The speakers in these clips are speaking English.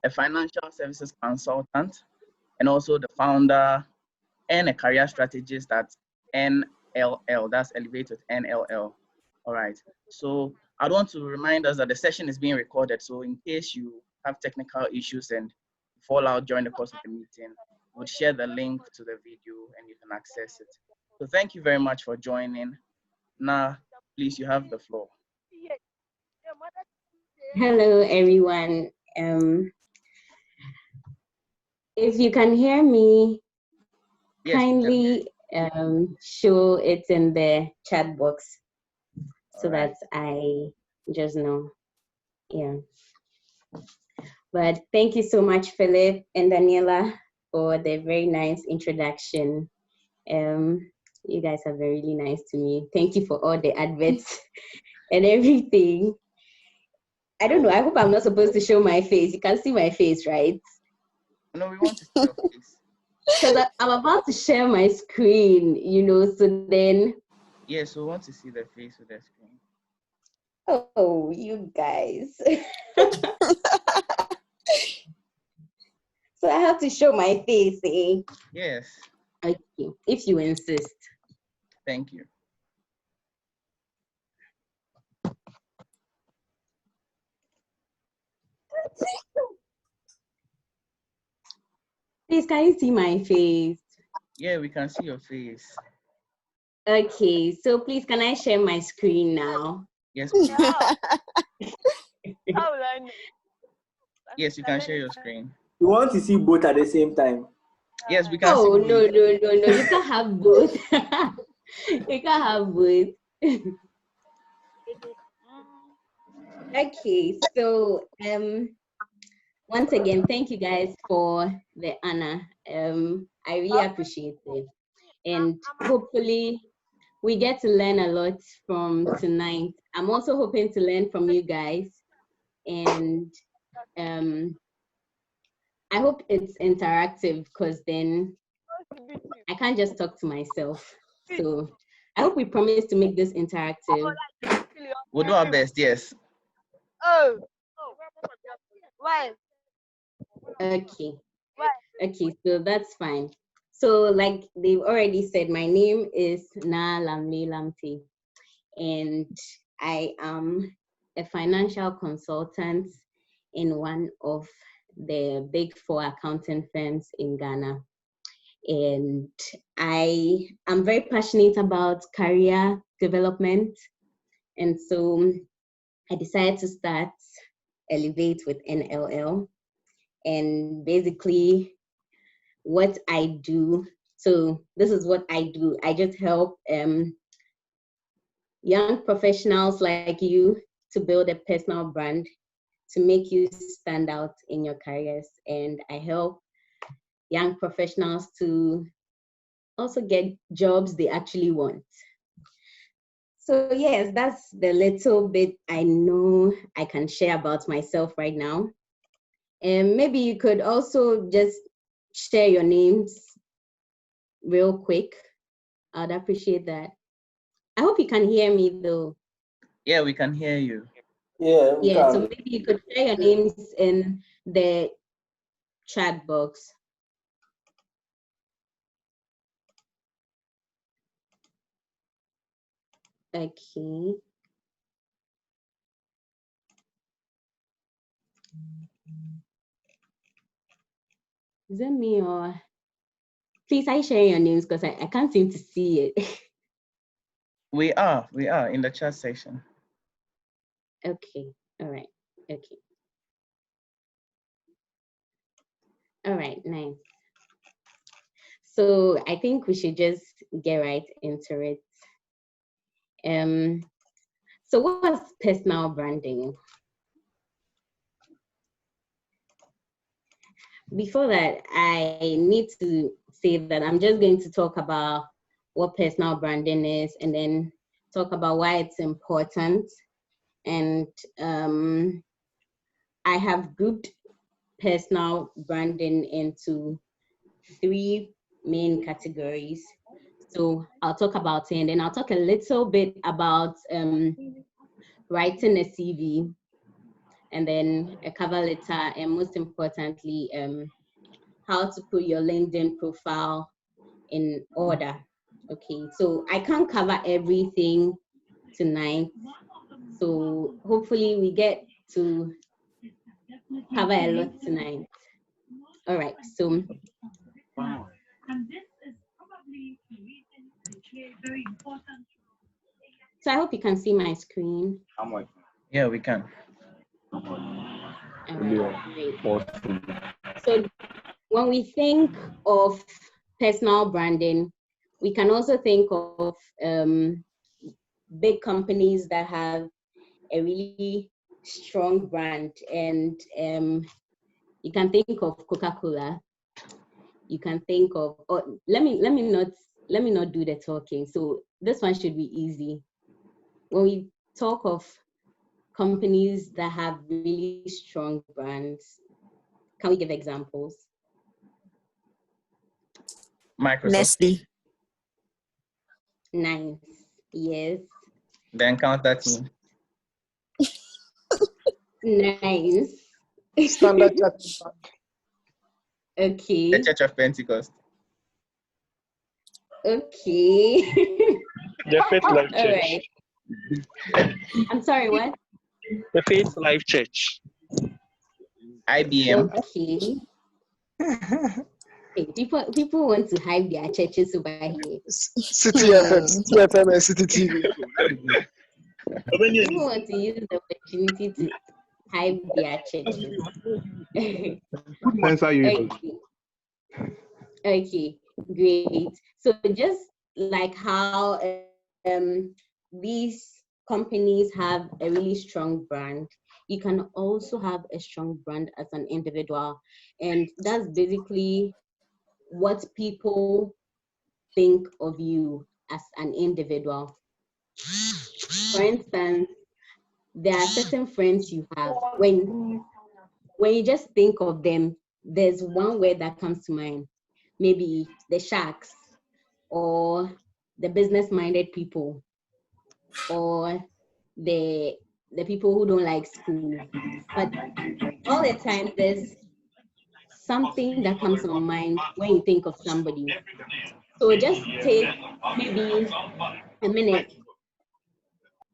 a financial services consultant, and also the founder and a career strategist at NLL. That's Elevate with NLL. All right. So I want to remind us that the session is being recorded. So in case you have technical issues and fall out during the course of the meeting, we'll share the link to the video and you can access it. So thank you very much for joining. Now, please, you have the floor. Hello, everyone. If you can hear me, yes, kindly show it in the chat box so that I just know. Yeah. But thank you so much, Philip and Daniela, for the very nice introduction. You guys are very really nice to me. Thank you for all the adverts and everything. I don't know. I hope I'm not supposed to show my face. You can see my face, right? No, we want to see your face. Because I'm about to share my screen, you know, so then... Yes, we want to see the face of the screen. Oh, you guys. So I have to show my face, eh? Yes. Okay, if you insist. Thank you. Please, can you see my face? Yeah, we can see your face. Okay, so please, can I share my screen now? Yes, please. Yes, you can share your screen. We want to see both at the same time. Yes, we can see both. No, you can't have both. You can't have both. Okay, so once again, thank you guys for the honor. I really appreciate it. And hopefully we get to learn a lot from tonight. I'm also hoping to learn from you guys. And I hope it's interactive because then I can't just talk to myself. So I hope we promise to make this interactive. We'll do our best, yes. Why? Okay. Okay, so that's fine. So like they've already said, my name is Naa Lamle Lamptey, and I am a financial consultant in one of the big 4 accounting firms in Ghana. And I am very passionate about career development. And so I decided to start Elevate with NLL. And basically what I do, so this is what I do. I just help young professionals like you to build a personal brand to make you stand out in your careers. And I help young professionals to also get jobs they actually want. So yes, that's the little bit I know I can share about myself right now. And maybe you could also just share your names real quick. I'd appreciate that. I hope you can hear me though. Yeah, we can hear you. Yeah, so maybe you could share your names in the chat box. Okay. Is it me or? Please, are you sharing your names because I can't seem to see it. We are in the chat section. Okay, all right, okay. All right, nice. So I think we should just get right into it. So what's personal branding? Before that, I need to say that I'm just going to talk about what personal branding is and then talk about why it's important. And I have grouped personal branding into 3 main categories. So I'll talk about it and then I'll talk a little bit about writing a CV. and then a cover letter, and most importantly, how to put your LinkedIn profile in order. Okay, so I can't cover everything tonight. So hopefully we get to cover a lot tonight. All right, so Wow. I hope you can see my screen. Yeah, we can. All right, great. So when we think of personal branding, we can also think of big companies that have a really strong brand, and you can think of Coca-Cola. You can think of, or let me not do the talking. So this one should be easy. When we talk of companies that have really strong brands, can we give examples? Microsoft. Nestle. Nice. Yes. The Encounter team. Nice. Standard Church. Okay. The Church of Pentecost. Okay. The Faith Life All Church. right. I'm sorry, what? The Faith Life Church. IBM. Okay. Hey, people want to hide their churches over here. City FM, City FM and City TV. People want to use the opportunity to hide their churches. Okay, great. So just like how these companies have a really strong brand, you can also have a strong brand as an individual. And that's basically what people think of you as an individual. For instance, there are certain friends you have. When you just think of them, there's one word that comes to mind. Maybe the sharks, or the business-minded people, or the people who don't like school. But all the time, there's something that comes to mind when you think of somebody. So just take maybe a minute.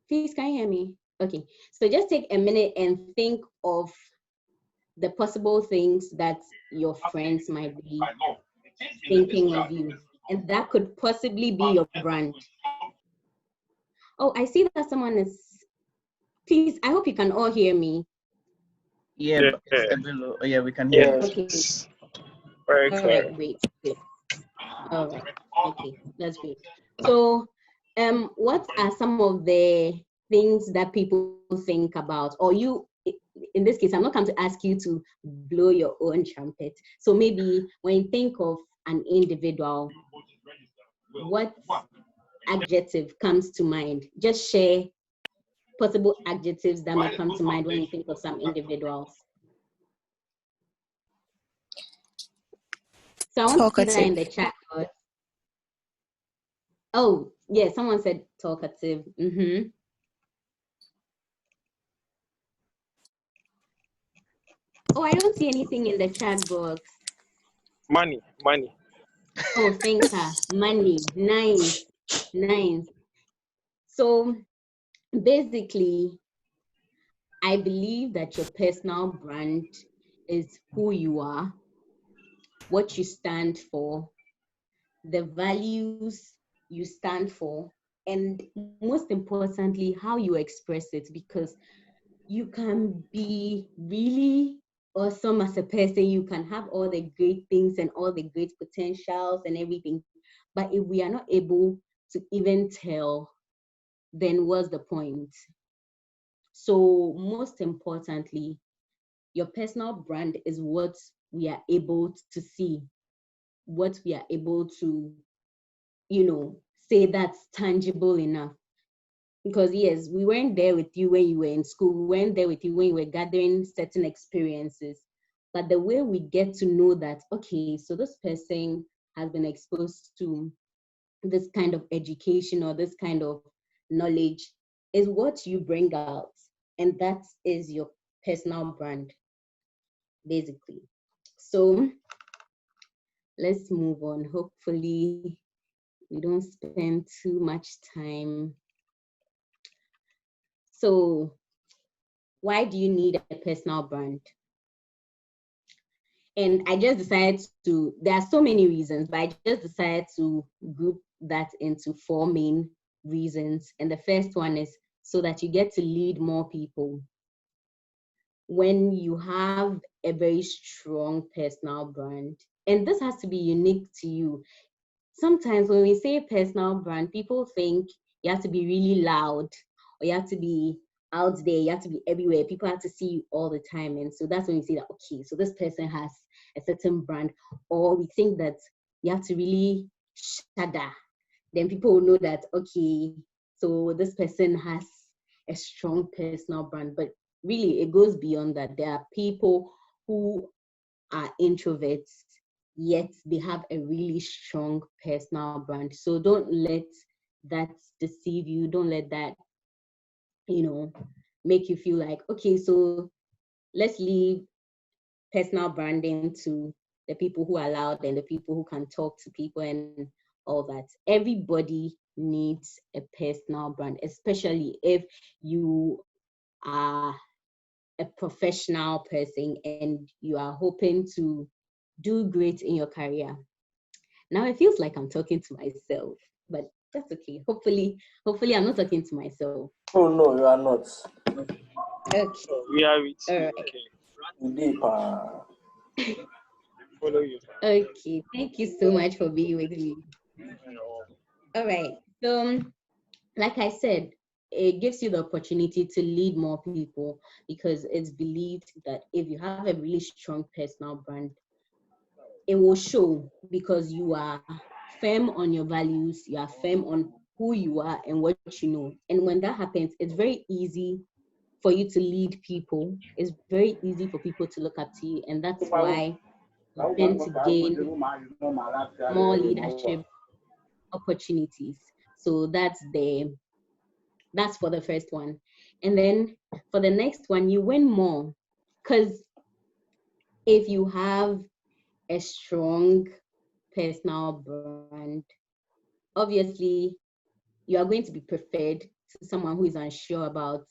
Please, can you hear me? Okay. So just take a minute and think of the possible things that your friends might be thinking of you. And that could possibly be your brand. Oh, I see that someone is, please, I hope you can all hear me. Yeah, it's a bit low. Yeah, we can hear. Okay. Very All clear. right, great. All right. Okay, that's great. So, what are some of the things that people think about, or you, in this case, I'm not come to ask you to blow your own trumpet. So maybe when you think of an individual, what adjective comes to mind? Just share possible adjectives that may come to mind when you think of some individuals. So I want to see that in the chat box. Oh, yeah, someone said talkative. Mm-hmm. Oh, I don't see anything in the chat box. Money. Oh, thinker, money, nice. So basically, I believe that your personal brand is who you are, what you stand for, the values you stand for, and most importantly, how you express it, because you can be really awesome as a person. You can have all the great things and all the great potentials and everything. But if we are not able to even tell, then what's the point? So most importantly, your personal brand is what we are able to see, what we are able to, say that's tangible enough. Because yes, we weren't there with you when you were in school, we weren't there with you when you were gathering certain experiences. But the way we get to know that, okay, so this person has been exposed to this kind of education or this kind of knowledge is what you bring out. And that is your personal brand, basically. So let's move on. Hopefully we don't spend too much time. So why do you need a personal brand? And I just decided to, there are so many reasons, but I just decided to group that into 4 main reasons. And the first one is so that you get to lead more people. When you have a very strong personal brand, and this has to be unique to you. Sometimes when we say personal brand, people think you have to be really loud, or you have to be out there, you have to be everywhere. People have to see you all the time. And so that's when we say that, okay, so this person has a certain brand, or we think that you have to really shudder. Then people will know that, okay, so this person has a strong personal brand. But really, it goes beyond that. There are people who are introverts, yet they have a really strong personal brand. So don't let that deceive you. Don't let that, make you feel like, okay, so let's leave personal branding to the people who are loud and the people who can talk to people and all that. Everybody needs a personal brand, especially if you are a professional person and you are hoping to do great in your career. Now it feels like I'm talking to myself, but that's okay. Hopefully I'm not talking to myself. Oh no, you are not. Okay. We are with All you. right. Okay. Indeed, Follow you. Okay. Thank you so much for being with me. All right. So, like I said, it gives you the opportunity to lead more people because it's believed that if you have a really strong personal brand, it will show because you are firm on your values, you are firm on who you are and what you know. And when that happens, it's very easy for you to lead people. It's very easy for people to look up to you. And that's why you tend to gain more leadership opportunities. So that's for the first one. And then for the next one, you win more. Because if you have a strong personal brand, obviously you are going to be preferred to someone who is unsure about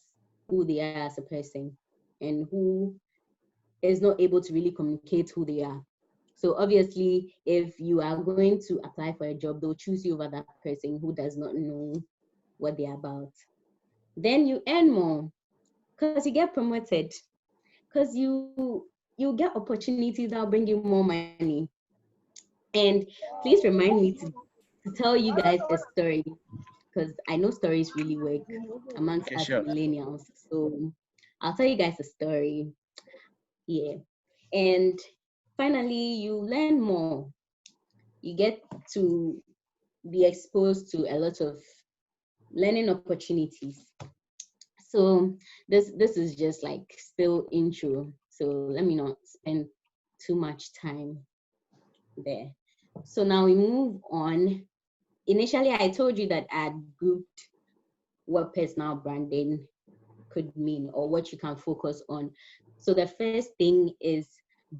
who they are as a person and who is not able to really communicate who they are. So obviously, if you are going to apply for a job, they'll choose you over that person who does not know what they're about. Then you earn more because you get promoted, because you get opportunities that will bring you more money. And please remind me to tell you guys a story because I know stories really work amongst us Sure. millennials. So I'll tell you guys a story. Yeah. And finally, you learn more. You get to be exposed to a lot of learning opportunities. So this is just like still intro. So let me not spend too much time there. So now we move on. Initially, I told you that I grouped what personal branding could mean or what you can focus on. So the first thing is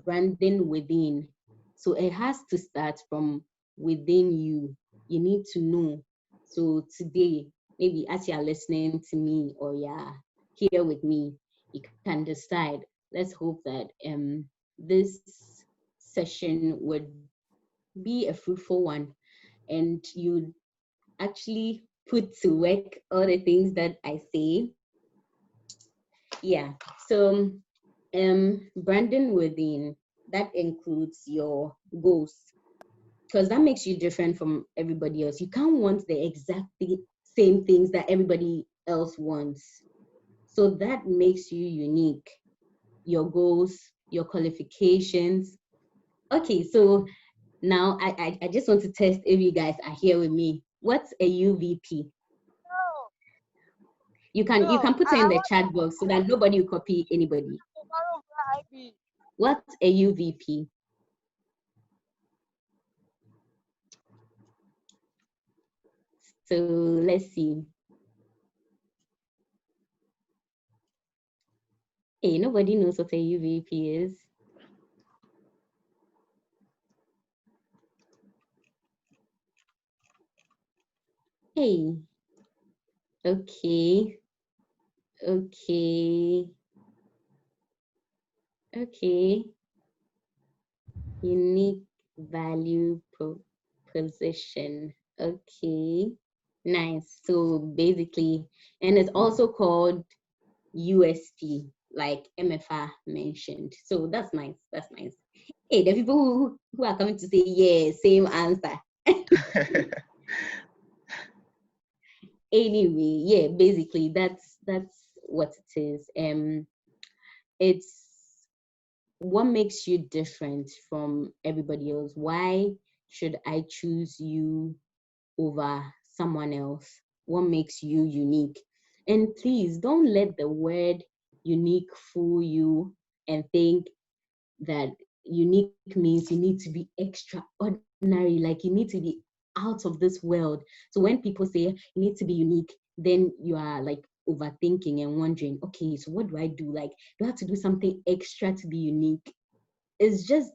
branding within. So it has to start from within you. You need to know. So today, maybe as you're listening to me or you're here with me, you can decide. Let's hope that this session would be a fruitful one and you actually put to work all the things that I say. Yeah, so branding within, that includes your goals because that makes you different from everybody else. You can't want the exactly same things that everybody else wants. So that makes you unique. Your goals, your qualifications. Okay, so now I just want to test if you guys are here with me. What's a UVP? You can put it in the chat box so that nobody will copy anybody. What's a UVP? So let's see. Hey, nobody knows what a UVP is. Hey, okay, okay, okay. Unique value proposition. Okay, nice. So basically, and it's also called USP, like MFA mentioned. So that's nice. That's nice. Hey, the people who are coming to say, yeah, same answer. Anyway, yeah, basically that's what it is. It's what makes you different from everybody else. Why should I choose you over someone else? What makes you unique? And please don't let the word unique fool you and think that unique means you need to be extraordinary, like you need to be out of this world. So when people say you need to be unique, then you are like overthinking and wondering, okay, so what do I do? Like, do I have to do something extra to be unique? It's just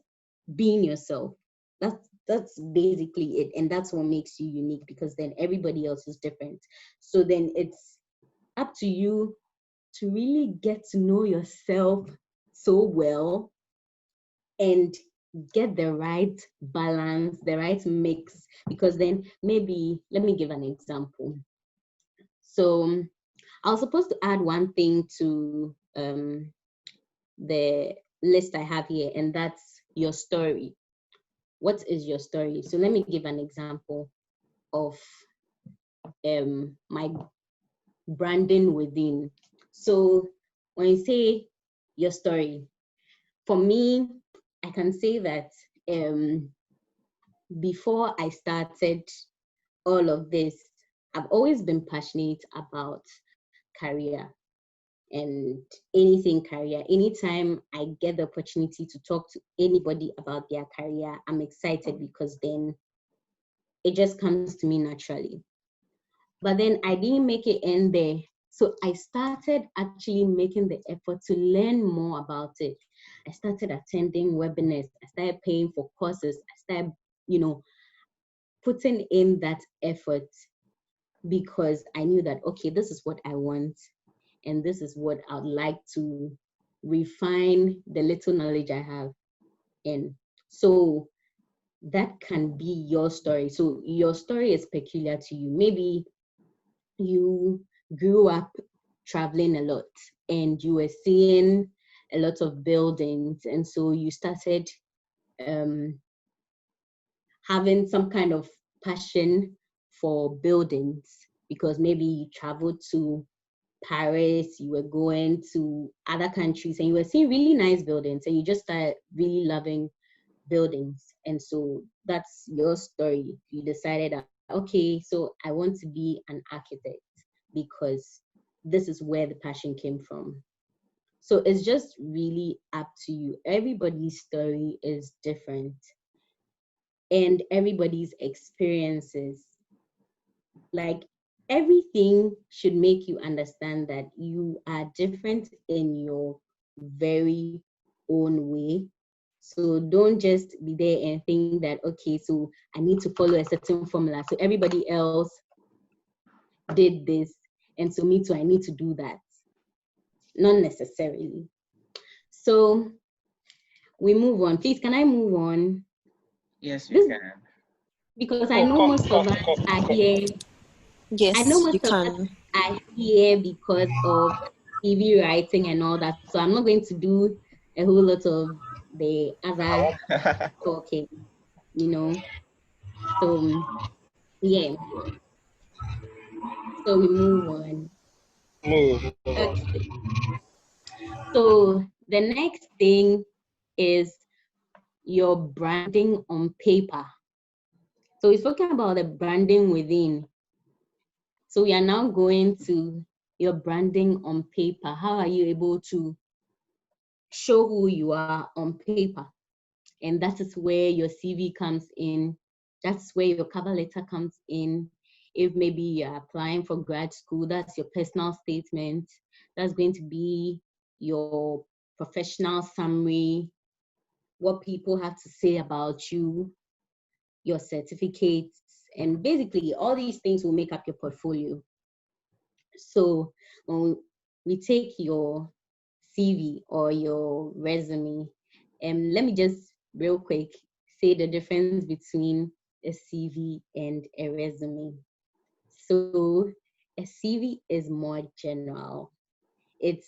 being yourself. That's basically it. And that's what makes you unique, because then everybody else is different. So then it's up to you to really get to know yourself so well and get the right balance, the right mix, because then maybe, let me give an example. So I was supposed to add one thing to the list I have here, and that's your story. What is your story? So let me give an example of my branding within. So when you say your story, for me, I can say that before I started all of this, I've always been passionate about career and anything career. Anytime I get the opportunity to talk to anybody about their career, I'm excited, because then it just comes to me naturally. But then I didn't make it end there. So I started actually making the effort to learn more about it. I started attending webinars. I started paying for courses. I started, putting in that effort, because I knew that, okay, this is what I want, and this is what I'd like to refine the little knowledge I have in. So that can be your story. So your story is peculiar to you. Maybe you grew up traveling a lot and you were seeing a lot of buildings, and so you started having some kind of passion for buildings, because maybe you traveled to Paris, you were going to other countries, and you were seeing really nice buildings, and you just started really loving buildings. And so that's your story. You decided that, okay, so I want to be an architect because this is where the passion came from. So it's just really up to you. Everybody's story is different, and everybody's experiences, like, everything should make you understand that you are different in your very own way. So don't just be there and think that, okay, so I need to follow a certain formula, so everybody else did this, and so me too, I need to do that. Not necessarily. So we move on. Please, can I move on? Yes, you can. Because I know most of us are here. I know Yes, you most of us can. are here because of TV writing and all that. So I'm not going to do a whole lot of the other talking, you know. So yeah. So we move on. Move. Okay. So the next thing is your branding on paper. So we're talking about the branding within. So we are now going to your branding on paper. How are you able to show who you are on paper? And that is where your CV comes in. That's where your cover letter comes in. If maybe you're applying for grad school, that's your personal statement. That's going to be your professional summary, what people have to say about you, your certificates, and basically all these things will make up your portfolio. So when we take your CV or your resume, let me just real quick say the difference between a CV and a resume. So a CV is more general. It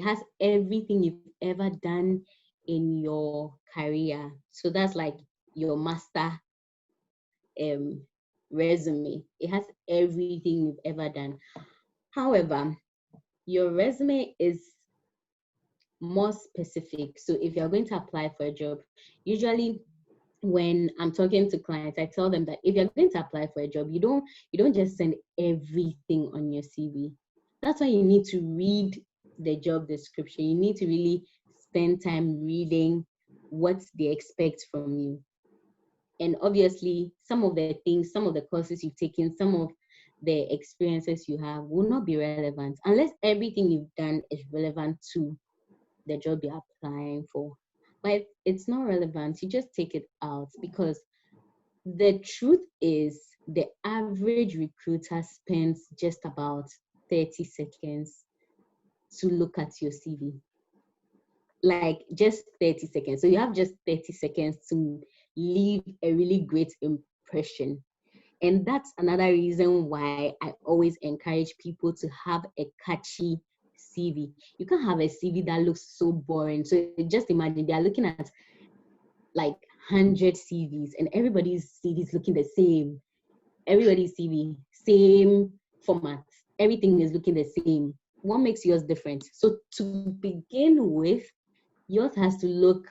has everything you've ever done in your career. So that's like your master resume. It has everything you've ever done. However, your resume is more specific. So if you're going to apply for a job, usually when I'm talking to clients, I tell them that if you're going to apply for a job, you don't just send everything on your CV. That's why you need to read the job description. You need to really spend time reading what they expect from you. And obviously, some of the things, some of the courses you've taken, some of the experiences you have will not be relevant unless everything you've done is relevant to the job you're applying for. But if it's not relevant, you just take it out, because the truth is the average recruiter spends just about 30 seconds to look at your CV. Like just 30 seconds. So you have just 30 seconds to leave a really great impression. And that's another reason why I always encourage people to have a catchy CV. You can't have a CV that looks so boring. So just imagine they are looking at like 100 CVs and everybody's CV is looking the same. Everybody's CV, same format. Everything is looking the same. What makes yours different? So to begin with, yours has to look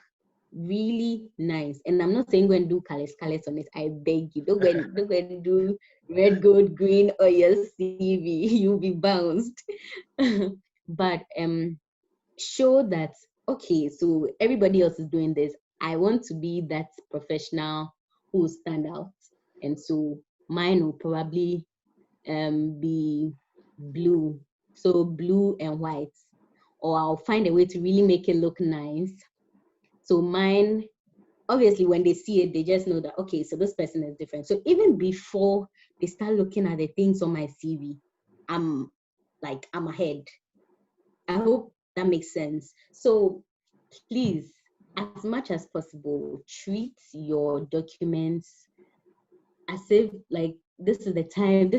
really nice. And I'm not saying go and do colors on it. I beg you, don't go and do red, gold, green or your CV. You'll be bounced. But show that, okay, so everybody else is doing this. I want to be that professional who will stand out. And so mine will probably be blue. So blue and white. Or I'll find a way to really make it look nice. So mine, obviously, when they see it, they just know that, okay, so this person is different. So even before they start looking at the things on my CV, I'm ahead. I hope that makes sense. So please, as much as possible, treat your documents as if like this is the time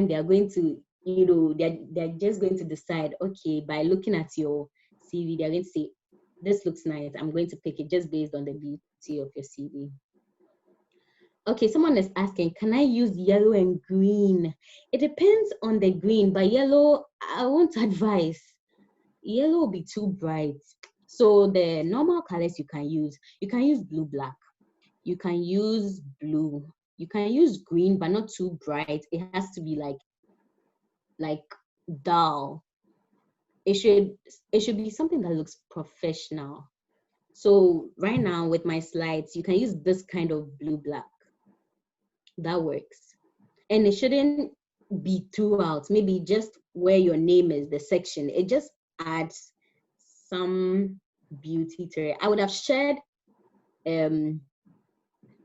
they are going to, they're just going to decide, okay, by looking at your CV, they're going to say, this looks nice, I'm going to pick it just based on the beauty of your CV. Okay, someone is asking, can I use yellow and green? It depends on the green, but yellow, I won't advise. Yellow will be too bright. So the normal colors you can use blue, black. You can use blue. You can use green, but not too bright. It has to be like dull. It should be something that looks professional. So right now with my slides, you can use this kind of blue, black. That works. And it shouldn't be throughout, maybe just where your name is, the section. It just adds some beauty to it. I would have shared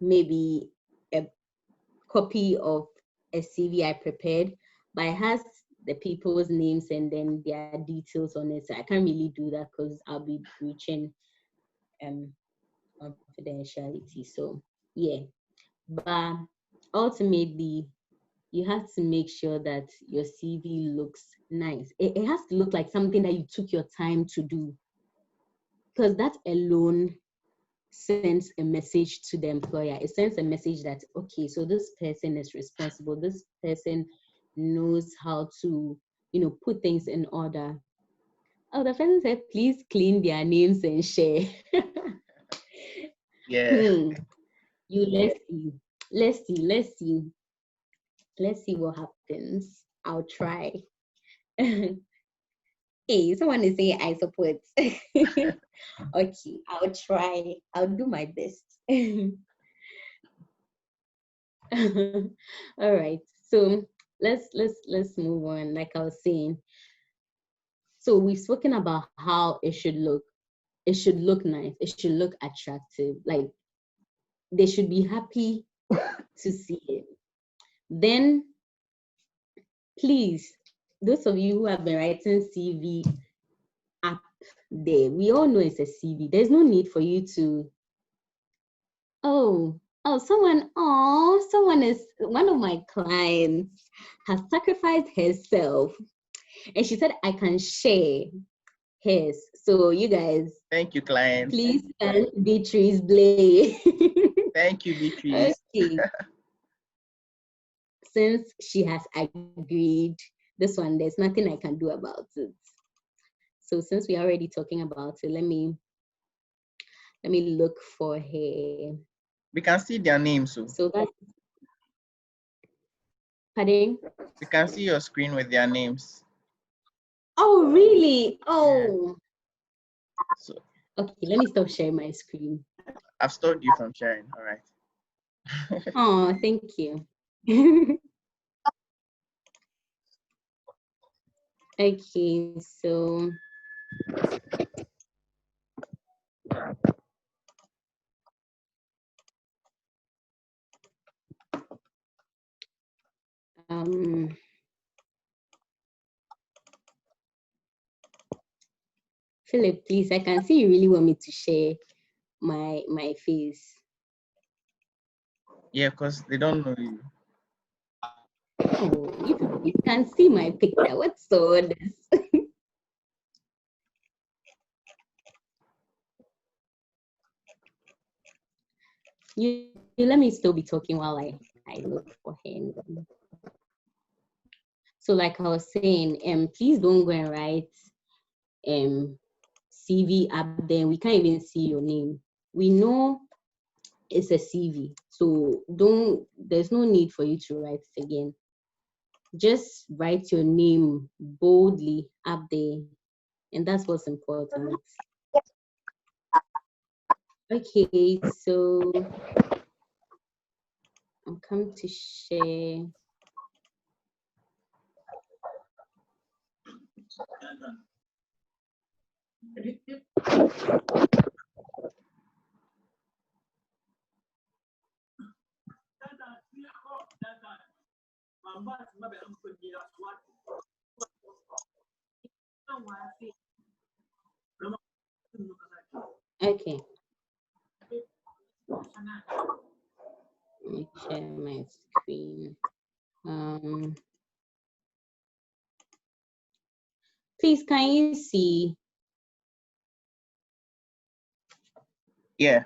maybe a copy of a CV I prepared, but it has the people's names and then their details on it. So I can't really do that because I'll be breaching confidentiality. So yeah, but ultimately, you have to make sure that your CV looks nice. It has to look like something that you took your time to do, because that alone sends a message to the employer. It sends a message that, okay, so this person is responsible. This person knows how to, put things in order. Oh, the person said, please clean their names and share. Yeah. Let's see what happens. I'll try. Hey, someone is saying I support. Okay, I'll try. I'll do my best. All right. So let's move on. Like I was saying, So we've spoken about how it should look. It should look nice. It should look attractive. Like they should be happy to see it. Then, please, those of you who have been writing CV up there, we all know it's a CV. There's no need for you to, someone is, one of my clients has sacrificed herself and she said, I can share hers. So you guys, Thank you, client. please thank Beatrice Blay. Thank you, Beatrice. Okay. Since she has agreed, this one, there's nothing I can do about it. So since we're already talking about it, let me look for her. We can see their names. So that's, pardon? We can see your screen with their names. Oh, really? Oh. So Okay, let me stop sharing my screen. I've stopped you from sharing. All right. Oh, thank you. Okay, so Philip, please, I can see you really want me to share my face. Yeah, because they don't know you. Oh, you can see my picture. What's all this? you let me still be talking while I look for him. So like I was saying, please don't go and write CV up there. We can't even see your name. We know it's a CV, so there's no need for you to write it again. Just write your name boldly up there, and that's what's important. Okay, so I'm coming to share. Okay. Let me share my screen. Please, can you see? Yeah.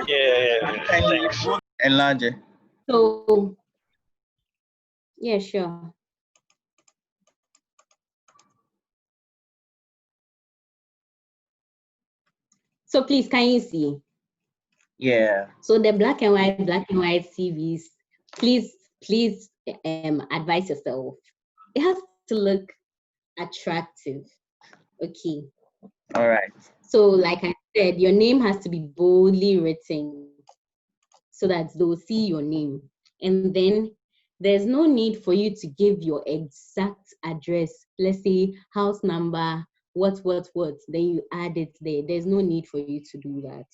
Yeah. Thanks. Enlarge it. So, yeah, sure. So please, can you see? Yeah. So the black and white CVs, please advise yourself. It has to look attractive. Okay. All right. So like I said, your name has to be boldly written so that they'll see your name. And then there's no need for you to give your exact address. Let's say house number, what, then you add it there. There's no need for you to do that.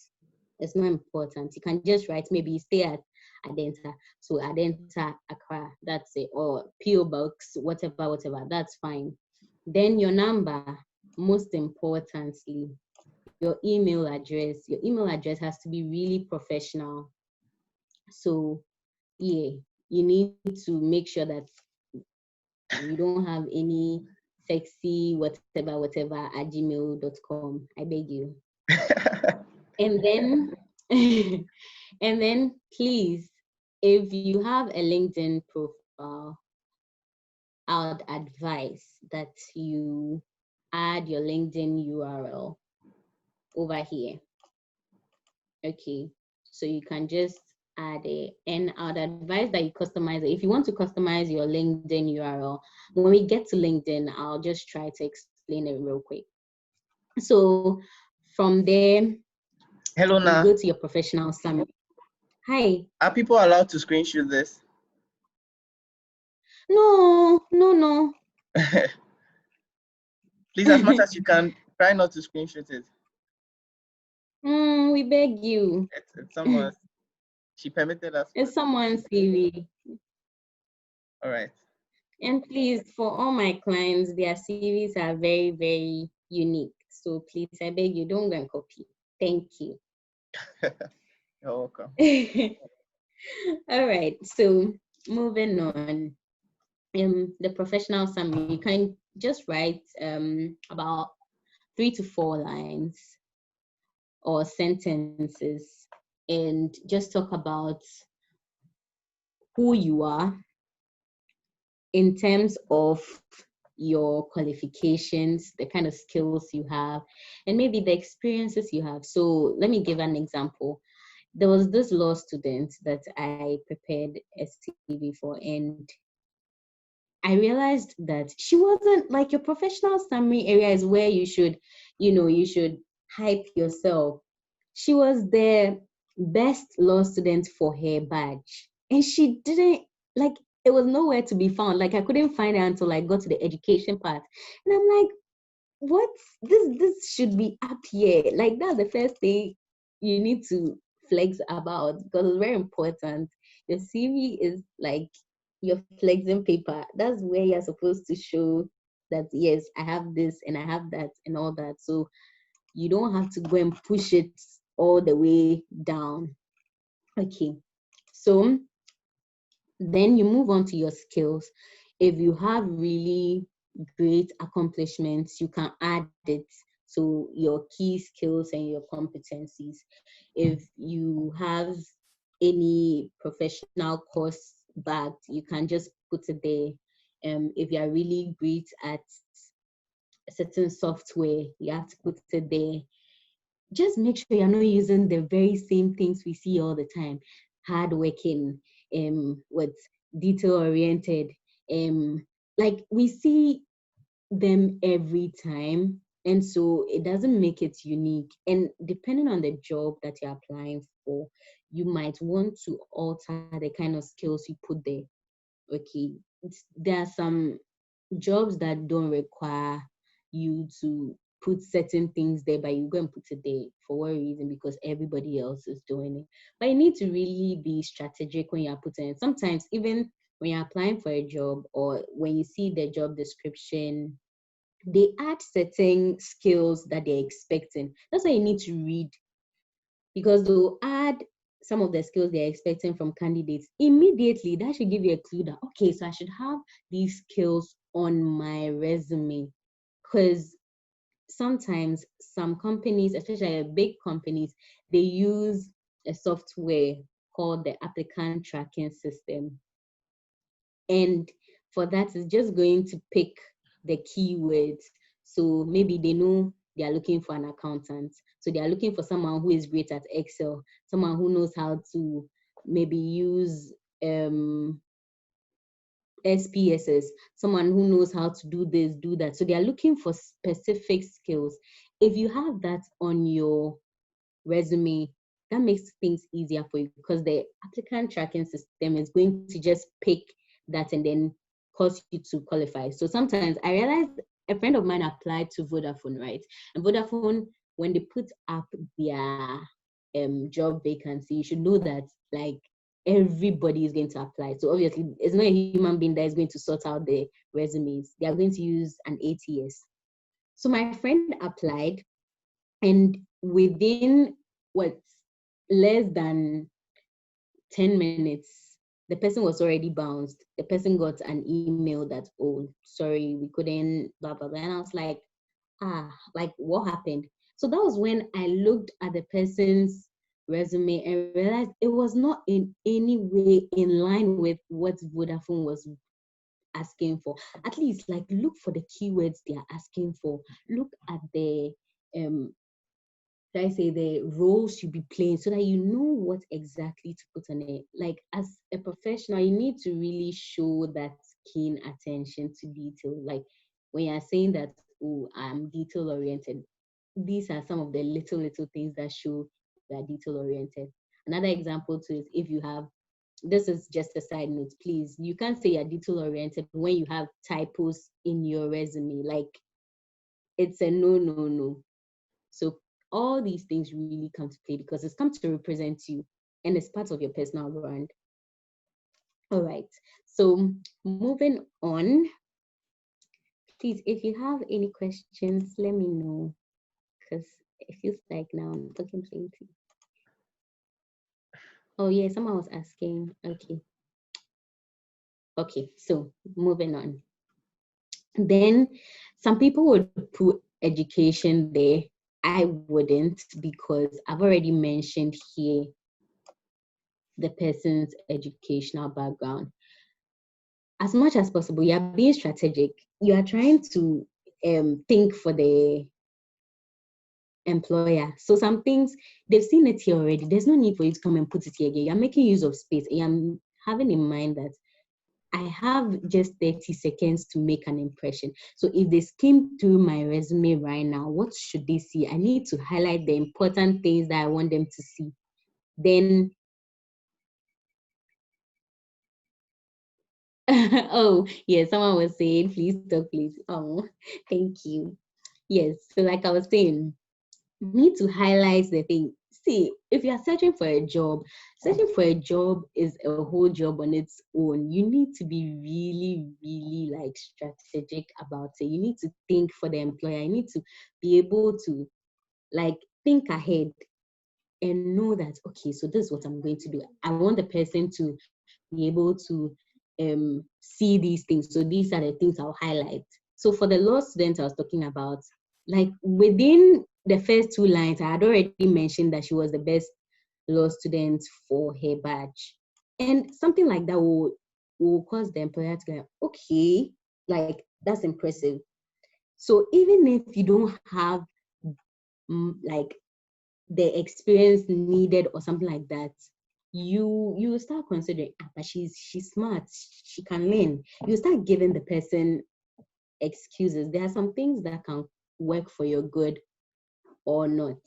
It's not important. You can just write, maybe stay at Adenta. So Adenta, Accra, that's it. Or PO Box, whatever, that's fine. Then your number, most importantly, your email address. Your email address has to be really professional. So yeah, you need to make sure that you don't have any sexy whatever at gmail.com. I beg you. And then and then please, if you have a LinkedIn profile, I would advise that you add your LinkedIn URL over here. Okay, so you can just add it, and I'd advise that you customize it. If you want to customize your LinkedIn URL, when we get to LinkedIn, I'll just try to explain it real quick. So from there, Hello, you Naa. go to your professional summary. Hi. Are people allowed to screenshot this? No. Please, as much as you can, try not to screenshot it. We beg you. It's someone's. She permitted us. It's someone's CV. All right. And please, for all my clients, their CVs are very, very unique. So please, I beg you, don't go and copy. Thank you. You're welcome. All right. So moving on. The professional summary, you can just write about 3 to 4 lines or sentences and just talk about who you are in terms of your qualifications, the kind of skills you have, and maybe the experiences you have. So let me give an example. There was this law student that I prepared a CV for, and I realized that she wasn't like, your professional summary area is where you should, you should hype yourself. She was the best law student for her badge. And she didn't, like, it was nowhere to be found. Like, I couldn't find her until I got to the education part. And I'm like, what? This should be up here. Like, that's the first thing you need to flex about, because it's very important. Your CV is like your flexing paper. That's where you're supposed to show that, yes, I have this and I have that and all that. So you don't have to go and push it all the way down. Okay. So then you move on to your skills. If you have really great accomplishments, you can add it to your key skills and your competencies. If you have any professional course backed, you can just put it there. If you are really great at a certain software, you have to put it there. Just make sure you're not using the very same things we see all the time. Hardworking, with detail oriented, like we see them every time, and so it doesn't make it unique. And depending on the job that you're applying for, you might want to alter the kind of skills you put there. Okay, there are some jobs that don't require you to put certain things there, but you go and put it there for what reason? Because everybody else is doing it. But you need to really be strategic when you're putting it. Sometimes even when you're applying for a job or when you see the job description, they add certain skills that they're expecting. That's why you need to read, because they'll add some of the skills they're expecting from candidates immediately. That should give you a clue that, okay, so I should have these skills on my resume. Because sometimes some companies, especially big companies, they use a software called the applicant tracking system. And for that, it's just going to pick the keywords. So maybe they know they are looking for an accountant. So they are looking for someone who is great at Excel, someone who knows how to maybe use SPSS, someone who knows how to do this, do that. So they are looking for specific skills. If you have that on your resume, that makes things easier for you, because the applicant tracking system is going to just pick that and then cause you to qualify. So sometimes I realized a friend of mine applied to Vodafone, right? And Vodafone, when they put up their job vacancy, you should know that like everybody is going to apply. So obviously, it's not a human being that is going to sort out the resumes. They are going to use an ATS. So my friend applied, and within less than 10 minutes, the person was already bounced. The person got an email that, oh, sorry, we couldn't, blah, blah, blah. And I was like, like what happened? So that was when I looked at the person's resume and realized it was not in any way in line with what Vodafone was asking for. At least like look for the keywords they are asking for. Look at the should I say the roles you be playing, so that you know what exactly to put on it. Like as a professional, you need to really show that keen attention to detail. Like when you're saying that, oh, I'm detail oriented, these are some of the little things that show that detail oriented. Another example too is if you have, this is just a side note, please, you can't say you're detail oriented when you have typos in your resume. Like it's a no, no, no. So all these things really come to play because it's come to represent you and it's part of your personal brand. All right. So moving on, please, if you have any questions, let me know because it feels like now I'm talking plenty. Oh yeah, someone was asking. Okay. Okay, so moving on. Then some people would put education there. I wouldn't because I've already mentioned here the person's educational background. As much as possible, you are being strategic. You are trying to think for the employer. So some things, they've seen it here already. There's no need for you to come and put it here again. You're making use of space. I'm having in mind that I have just 30 seconds to make an impression. So if they skim through my resume right now, what should they see? I need to highlight the important things that I want them to see. Then, oh, yeah, someone was saying, please talk, please. Oh, thank you. Yes, so like I was saying, need to highlight the thing. See, if you are searching for a job is a whole job on its own. You need to be really, really like strategic about it. You need to think for the employer. You need to be able to like think ahead and know that, okay, so this is what I'm going to do. I want the person to be able to see these things. So these are the things I'll highlight. So for the law student I was talking about, like within the first two lines, I had already mentioned that she was the best law student for her batch. And something like that will cause the employer to go, okay, like that's impressive. So even if you don't have like the experience needed or something like that, you start considering, but she's smart, she can learn. You start giving the person excuses. There are some things that can work for your good or not.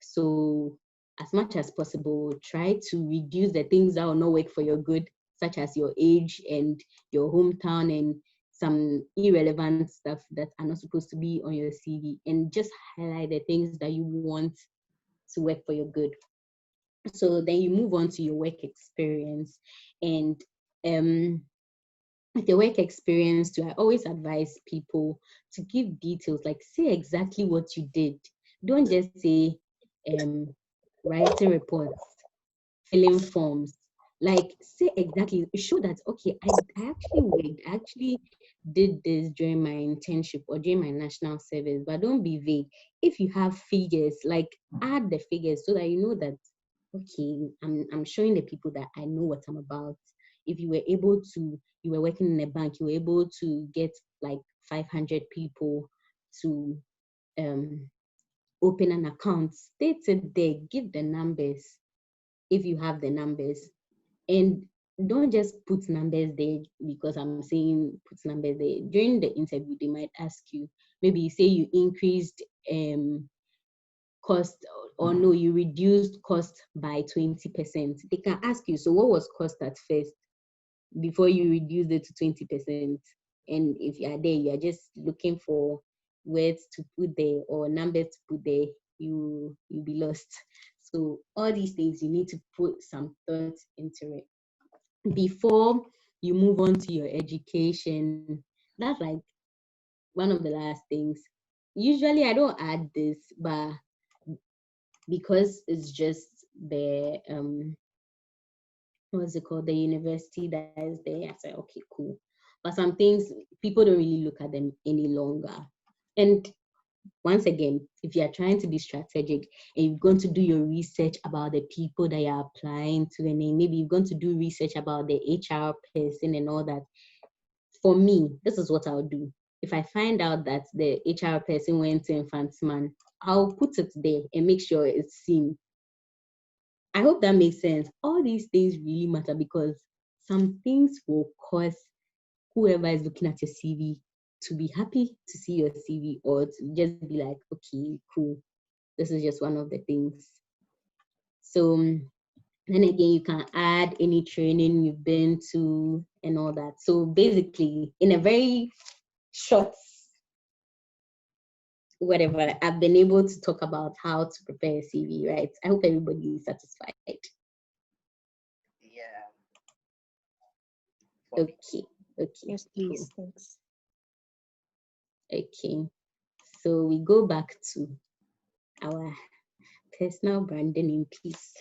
So as much as possible, try to reduce the things that will not work for your good, such as your age and your hometown and some irrelevant stuff that are not supposed to be on your CV, and just highlight the things that you want to work for your good. So then you move on to your work experience. And with the work experience too, I always advise people to give details, like say exactly what you did. Don't just say writing reports, filling forms. Like say exactly, show that okay, I actually worked, I actually did this during my internship or during my national service, but don't be vague. If you have figures, like add the figures so that you know that okay, I'm showing the people that I know what I'm about. If you were able to, you were working in a bank, you were able to get like 500 people to open an account, state it there, give the numbers if you have the numbers. And don't just put numbers there because I'm saying put numbers there. During the interview, they might ask you, maybe you say you increased cost, or no, you reduced cost by 20%. They can ask you, so what was cost at first before you reduced it to 20%? And if you are there, you are just looking for words to put there or numbers to put there, you'll be lost. So all these things, you need to put some thought into it before you move on to your education. That's like one of the last things. Usually I don't add this, but because it's just the what's it called, the university that is there, I say okay, cool. But some things people don't really look at them any longer. And once again, if you are trying to be strategic and you're going to do your research about the people that you're applying to, and then maybe you're going to do research about the HR person and all that, for me, this is what I'll do. If I find out that the HR person went to Infantsman, I'll put it there and make sure it's seen. I hope that makes sense. All these things really matter because some things will cause whoever is looking at your CV to be happy to see your CV or to just be like, okay, cool. This is just one of the things. So then again, you can add any training you've been to and all that. So basically, in a very short whatever, I've been able to talk about how to prepare a CV, right? I hope everybody is satisfied. Yeah. Okay. Yes, please. Thanks. Okay. So we go back to our personal branding in peace.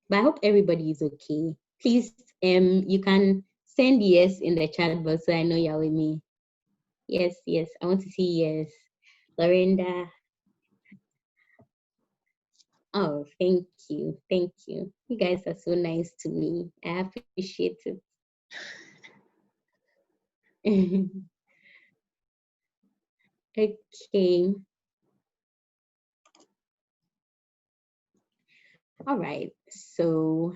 But I hope everybody is okay. Please, you can send yes in the chat box so I know you're with me. Yes, I want to see yes. Lorinda. Oh, thank you. You guys are so nice to me. I appreciate it. Okay. All right. So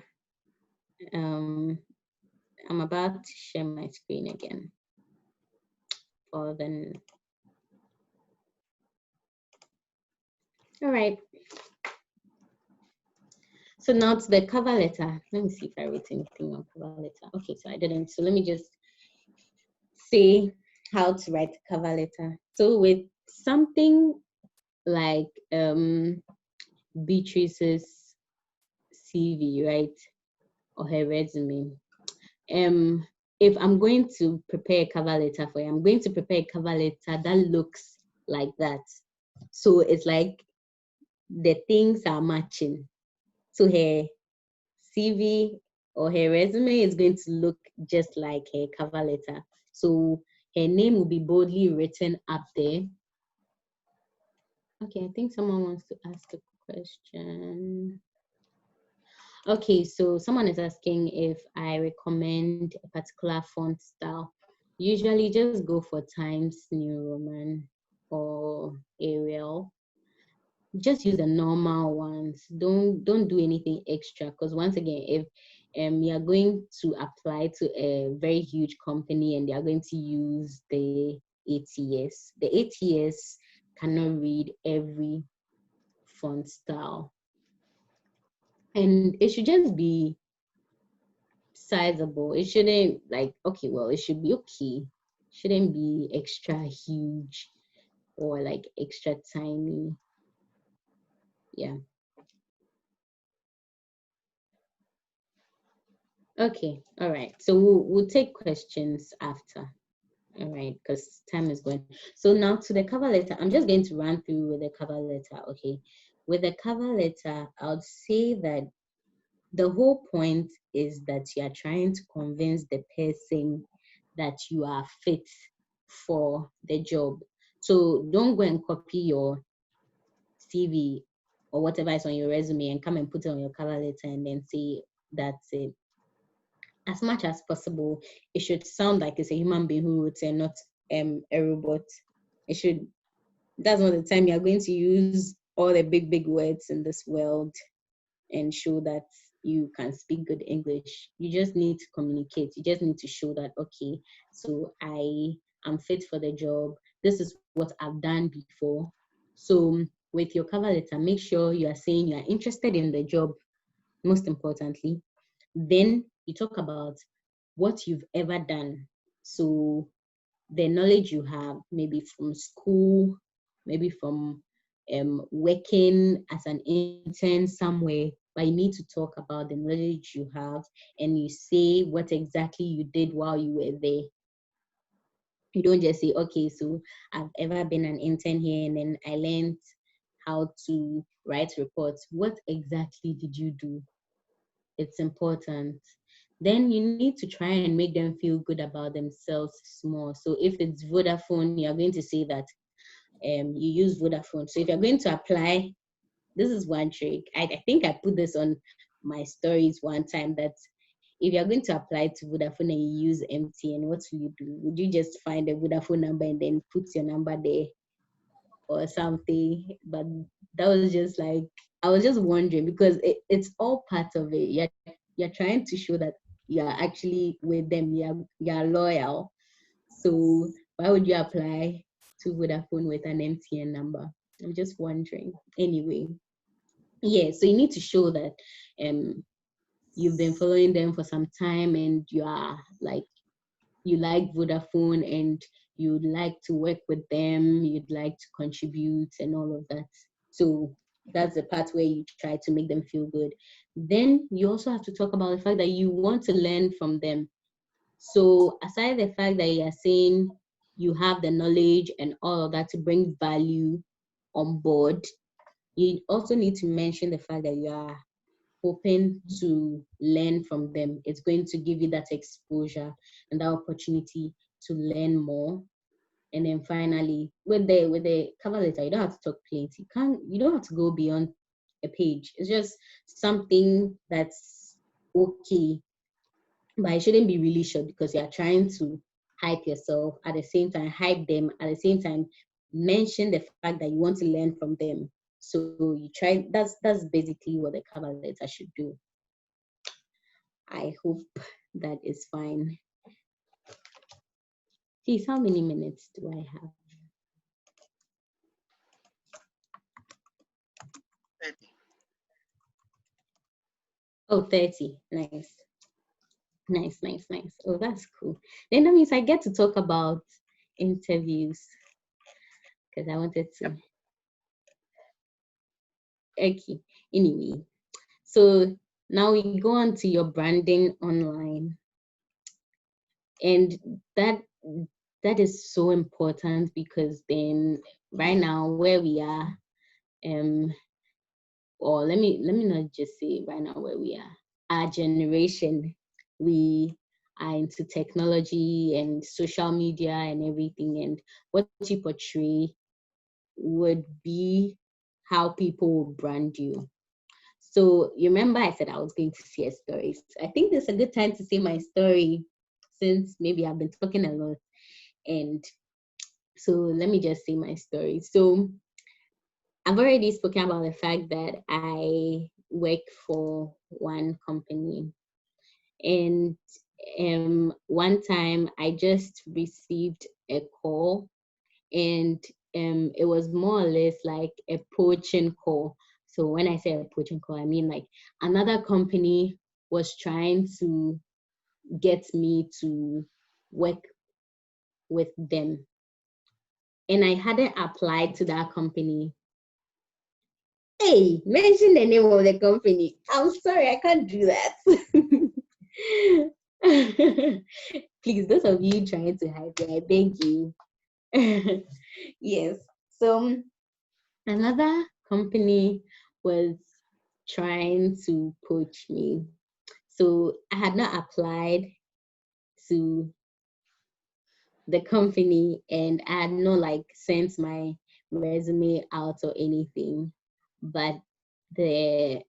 I'm about to share my screen again for the. All right. So now to the cover letter. Let me see if I wrote anything on cover letter. Okay, so I didn't. So let me just say how to write a cover letter. So with something like Beatrice's CV, right, or her resume, if I'm going to prepare a cover letter for you, I'm going to prepare a cover letter that looks like that. So it's like the things are matching. So her CV or her resume is going to look just like her cover letter. So her name will be boldly written up there. Okay, I think someone wants to ask a question. Okay, so someone is asking if I recommend a particular font style. Usually just go for Times New Roman or Arial. Just use the normal ones. Don't do anything extra, because once again, if you are going to apply to a very huge company and they are going to use the ATS cannot read every font style. And it should just be sizable. It shouldn't it should be okay. Shouldn't be extra huge or like extra tiny. Yeah. Okay. All right. So we'll take questions after. All right, because time is going. So now to the cover letter, I'm just going to run through with the cover letter. Okay. With the cover letter, I would say that the whole point is that you are trying to convince the person that you are fit for the job. So don't go and copy your CV or whatever is on your resume and come and put it on your cover letter and then say that's it. As much as possible, it should sound like it's a human being who wrote it and not a robot. It should. That's not the time you're going to use all the big words in this world and show that you can speak good English. You just need to communicate. You just need to show that, okay, so I am fit for the job. This is what I've done before. So with your cover letter, make sure you are saying you are interested in the job, most importantly. Then you talk about what you've ever done. So the knowledge you have, maybe from school, maybe from working as an intern somewhere, but you need to talk about the knowledge you have and you say what exactly you did while you were there. You don't just say, okay, so I've ever been an intern here and then I learned how to write reports. What exactly did you do? It's important. Then you need to try and make them feel good about themselves more. So if it's Vodafone, you're going to say that you use Vodafone. So if you're going to apply, this is one trick. I think I put this on my stories one time, that if you're going to apply to Vodafone and you use MTN, what will you do? Would you just find a Vodafone number and then put your number there or something? But that was just like, I was just wondering, because it's all part of it. You're trying to show that you're actually with them, you're loyal. So why would you apply to Vodafone with an MTN number? I'm just wondering. Anyway, yeah, so you need to show that you've been following them for some time and you are like you like Vodafone and you'd like to work with them, you'd like to contribute and all of that. So that's the part where you try to make them feel good. Then you also have to talk about the fact that you want to learn from them. So aside the fact that you are saying you have the knowledge and all of that to bring value on board, you also need to mention the fact that you are open to learn from them. It's going to give you that exposure and that opportunity to learn more. And then finally, with the cover letter, you don't have to talk plenty. You don't have to go beyond a page. It's just something that's okay, but it shouldn't be really short because you are trying to hype yourself at the same time, hype them at the same time, mention the fact that you want to learn from them. So you try. That's basically what the cover letter should do. I hope that is fine. Please, how many minutes do I have? 30. Oh, 30. Nice. Nice, nice, nice. Oh, that's cool. Then that means I get to talk about interviews because I wanted to. Okay. Anyway, so now we go on to your branding online. And that is so important because then right now where we are, or let me not just say right now where we are, our generation, we are into technology and social media and everything, and what you portray would be how people will brand you. So you remember I said I was going to share stories. I think this is a good time to say my story since maybe I've been talking a lot. And so let me just say my story. So I've already spoken about the fact that I work for one company. And one time I just received a call, and it was more or less like a poaching call. So when I say a poaching call, I mean like another company was trying to get me to work with them. And I hadn't applied to that company. Hey, mention the name of the company. I'm sorry, I can't do that. Please, those of you trying to hide me, I beg you. Yes. So another company was trying to poach me. So I had not applied to the company and I had not like sent my resume out or anything. But the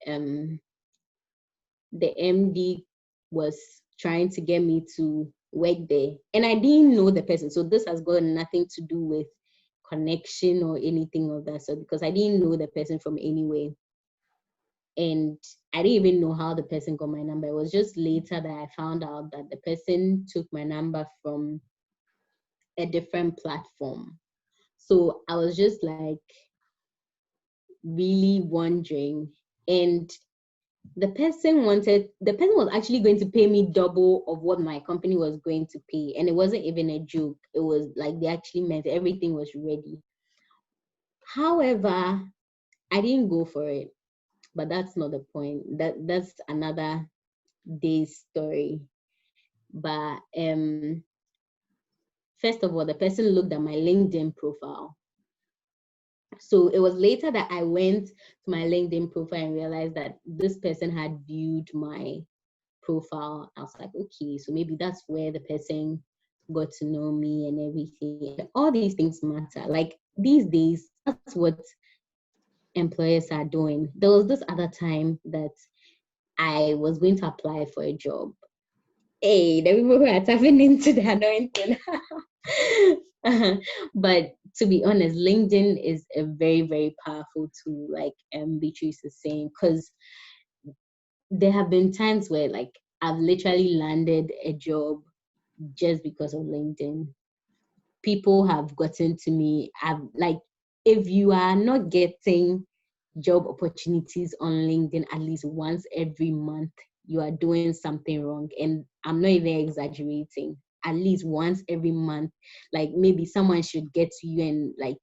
MD was trying to get me to work there. And I didn't know the person. So this has got nothing to do with connection or anything of that sort because I didn't know the person from anywhere. And I didn't even know how the person got my number. It was just later that I found out that the person took my number from a different platform. So I was just like really wondering. And the person was actually going to pay me double of what my company was going to pay. And it wasn't even a joke. It was like they actually meant everything was ready. However, I didn't go for it. But that's not the point. That's another day's story. But first of all, the person looked at my LinkedIn profile. So it was later that I went to my LinkedIn profile and realized that this person had viewed my profile. I was like, okay, so maybe that's where the person got to know me and everything. All these things matter. Like these days, that's what employers are doing. There was this other time that I was going to apply for a job. Hey, the people who are tapping into the anointing. But to be honest, LinkedIn is a very, very powerful tool, like Beatrice is saying, because there have been times where like I've literally landed a job just because of LinkedIn. People have gotten to me. If you are not getting job opportunities on LinkedIn at least once every month, you are doing something wrong. And I'm not even exaggerating. at least once every month. Like maybe someone should get to you and like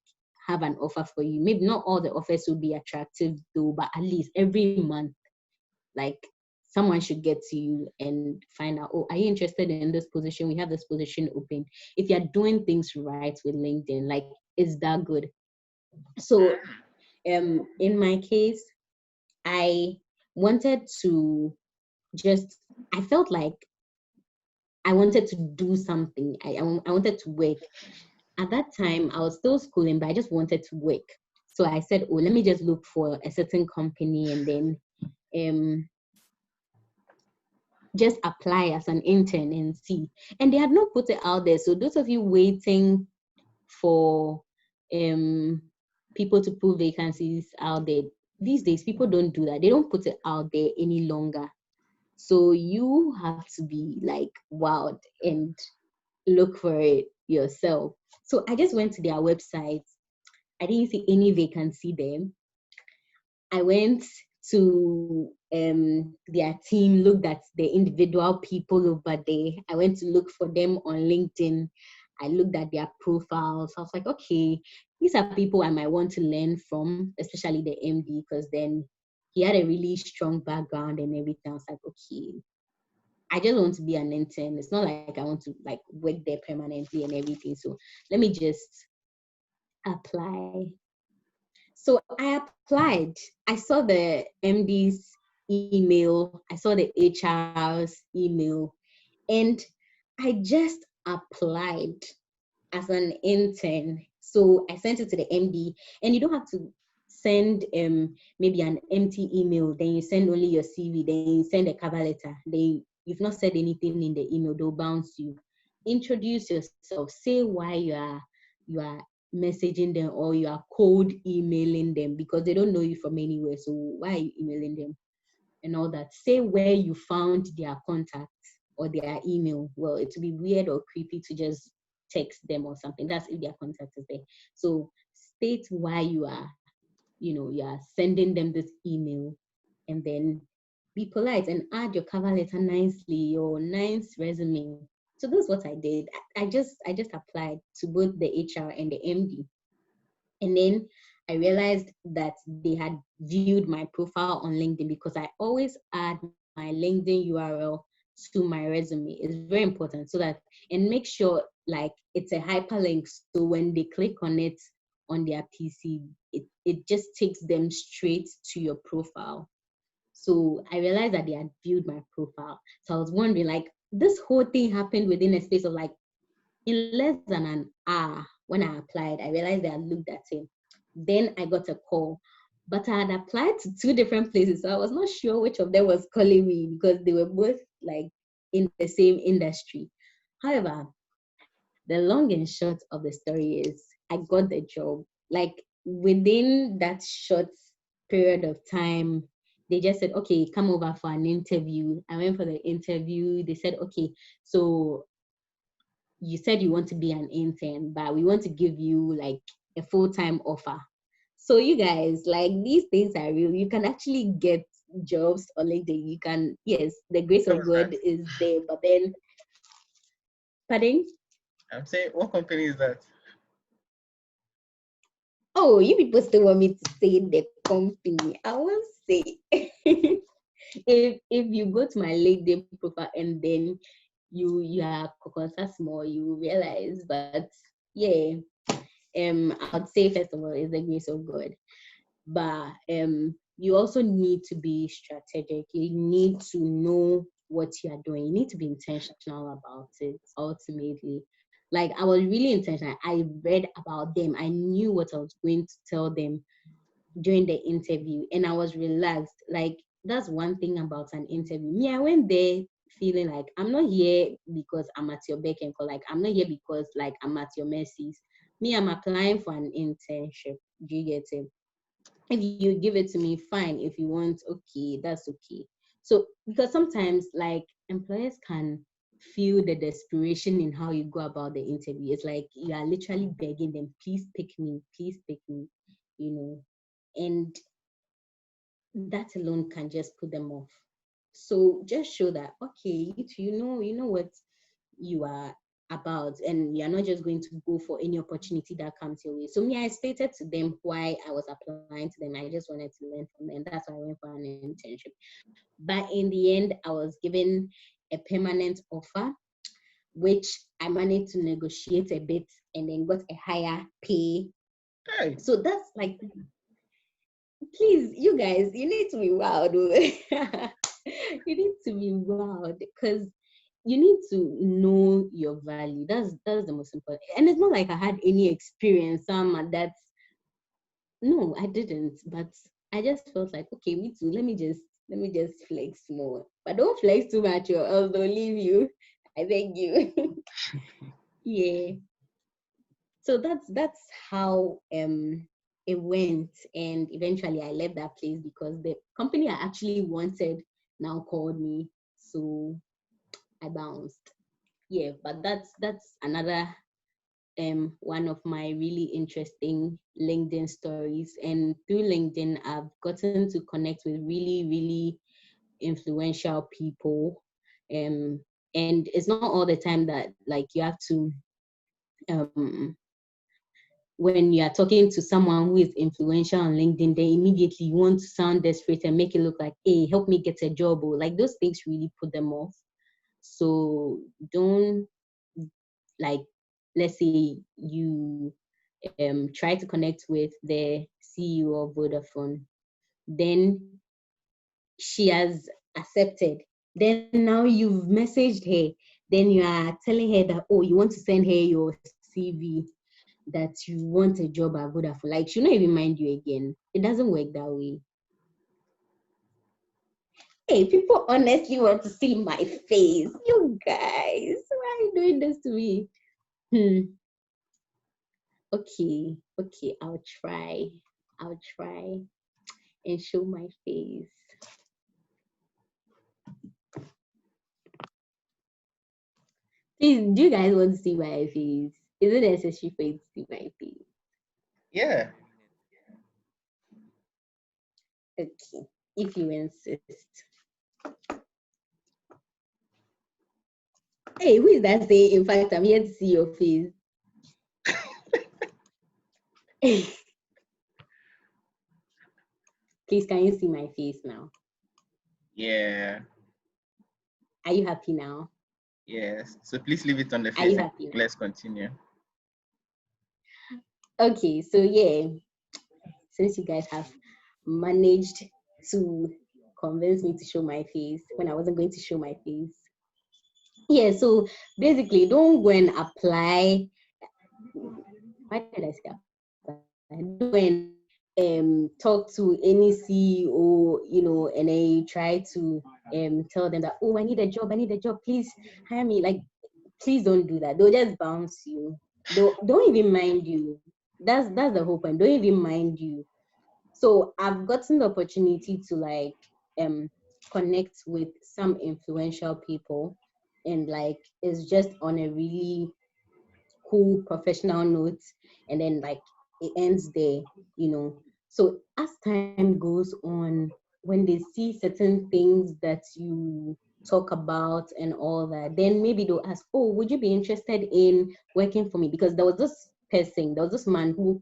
have an offer for you. Maybe not all the offers will be attractive though, but at least every month, like someone should get to you and find out, oh, are you interested in this position? We have this position open. If you're doing things right with LinkedIn, like it's that good. So in my case, I wanted to just, I felt like I wanted to do something. I wanted to work. At that time, I was still schooling, but I just wanted to work. So I said, oh, let me just look for a certain company and then just apply as an intern and see. And they had not put it out there. So those of you waiting for people to put vacancies out there, these days people don't do that. They don't put it out there any longer. So you have to be like wild and look for it yourself. So I just went to their website. I didn't see any vacancy there. I went to their team, looked at the individual people over there. I went to look for them on LinkedIn. I looked at their profiles. I was like, okay, these are people I might want to learn from, especially the MD, because then he had a really strong background and everything. I was like, okay, I just want to be an intern. It's not like I want to like work there permanently and everything. So let me just apply. So I applied. I saw the MD's email. I saw the HR's email, and I just applied as an intern. So I sent it to the MD, and you don't have to send maybe an empty email. Then you send only your CV. Then you send a cover letter. You've not said anything in the email. They'll bounce you. Introduce yourself. Say why you are messaging them or you are cold emailing them because they don't know you from anywhere. So why are you emailing them and all that? Say where you found their contacts or their email. Well, it would be weird or creepy to just text them or something. That's if their contact is there. So state why you are sending them this email, and then be polite and add your cover letter nicely, your nice resume. So that's what I did. I just applied to both the HR and the MD. And then I realized that they had viewed my profile on LinkedIn because I always add my LinkedIn URL to my resume. It's very important so that, and make sure like it's a hyperlink. So when they click on it on their PC, it just takes them straight to your profile. So I realized that they had viewed my profile. So I was wondering, like, this whole thing happened within a space of like, in less than an hour. When I applied, I realized they had looked at it. Then I got a call, but I had applied to two different places. So I was not sure which of them was calling me because they were both like in the same industry. However, the long and short of the story is I got the job. Like within that short period of time, they just said, okay, come over for an interview. I went for the interview. They said, okay, so you said you want to be an intern, but we want to give you like a full-time offer. So you guys, like these things are real. You can actually get jobs on LinkedIn. You can, yes, the grace of God is there, but then, pardon? I'm saying, what company is that? Oh, you people still want me to say the company. I won't say. If you go to my LinkedIn profile and then you are small, you realize. But yeah, I would say first of all is the grace of God. But you also need to be strategic. You need to know what you are doing. You need to be intentional about it ultimately. Like I was really intentional. I read about them. I knew what I was going to tell them during the interview, and I was relaxed. Like that's one thing about an interview. Me, I went there feeling like I'm not here because I'm at your beck and call. Like I'm not here because like I'm at your mercies. Me, I'm applying for an internship. Do you get it? If you give it to me, fine. If you want, okay, that's okay. So because sometimes like employers can feel the desperation in how you go about the interview. It's like you are literally begging them, please pick me, you know, and that alone can just put them off. So just show that, okay, you know what you are about, and you're not just going to go for any opportunity that comes your way. So me, I stated to them why I was applying to them. I just wanted to learn from them. That's why I went for an internship. But in the end, I was given a permanent offer, which I managed to negotiate a bit and then got a higher pay. Hey. So that's like, please, you guys, you need to be wild. You need to be wild because you need to know your value. That's the most important. And it's not like I had any experience. That's no, I didn't. But I just felt like, okay, me too. Let me just flex more. But don't flex too much or else they'll leave you. I beg you. Yeah. So that's how it went, and eventually I left that place because the company I actually wanted now called me. So I bounced. Yeah, but that's another one of my really interesting LinkedIn stories. And through LinkedIn, I've gotten to connect with really, really influential people. And it's not all the time that like you have to when you are talking to someone who is influential on LinkedIn, then immediately you want to sound desperate and make it look like, hey, help me get a job, or like those things really put them off. So don't, like, let's say you try to connect with the CEO of Vodafone, then she has accepted. Then now you've messaged her, then you are telling her that, oh, you want to send her your CV, that you want a job at Vodafone. Like, she'll not even mind you again. It doesn't work that way. Hey, people honestly want to see my face. You guys, why are you doing this to me? Okay, I'll try and show my face. Please, do you guys want to see my face? Is it necessary for you to see my face? Yeah. Okay, if you insist. Hey, who is that saying, in fact, I'm here to see your face? Please, can you see my face now? Yeah. Are you happy now? Yes. So please leave it on the Are you face. happy now? Let's continue. Okay, so yeah, since you guys have managed to convince me to show my face when I wasn't going to show my face. Yeah, so basically, don't go and apply. Why did I say apply? Don't go and talk to any CEO, and then you try to tell them that, oh, I need a job, please hire me. Like, please don't do that. They'll just bounce you. Don't even mind you. That's the whole point. Don't even mind you. So I've gotten the opportunity to like connect with some influential people, and like it's just on a really cool professional note, and then like it ends there. So as time goes on, when they see certain things that you talk about and all that, then maybe they'll ask, oh, would you be interested in working for me? Because there was this man who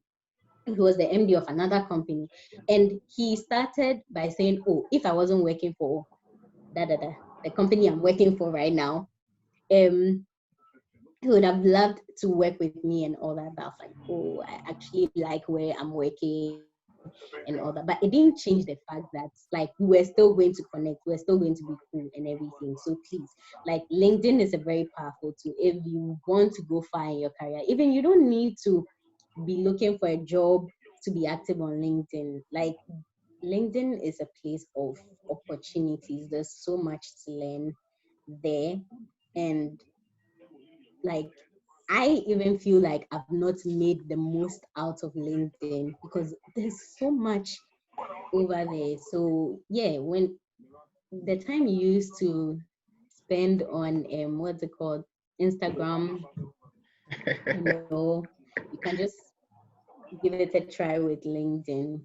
was the MD of another company, and he started by saying, oh, if I wasn't working for the company I'm working for right now, he would have loved to work with me and all that. But I was like, oh, I actually like where I'm working and all that. But it didn't change the fact that like we were still going to connect, we were still going to be cool and everything. So please, like, LinkedIn is a very powerful tool if you want to go far in your career. Even you don't need to be looking for a job to be active on LinkedIn. Like, LinkedIn is a place of opportunities. There's so much to learn there. And like, I even feel like I've not made the most out of LinkedIn because there's so much over there. So yeah, when the time you used to spend on what's it called, Instagram, you can just give it a try with LinkedIn.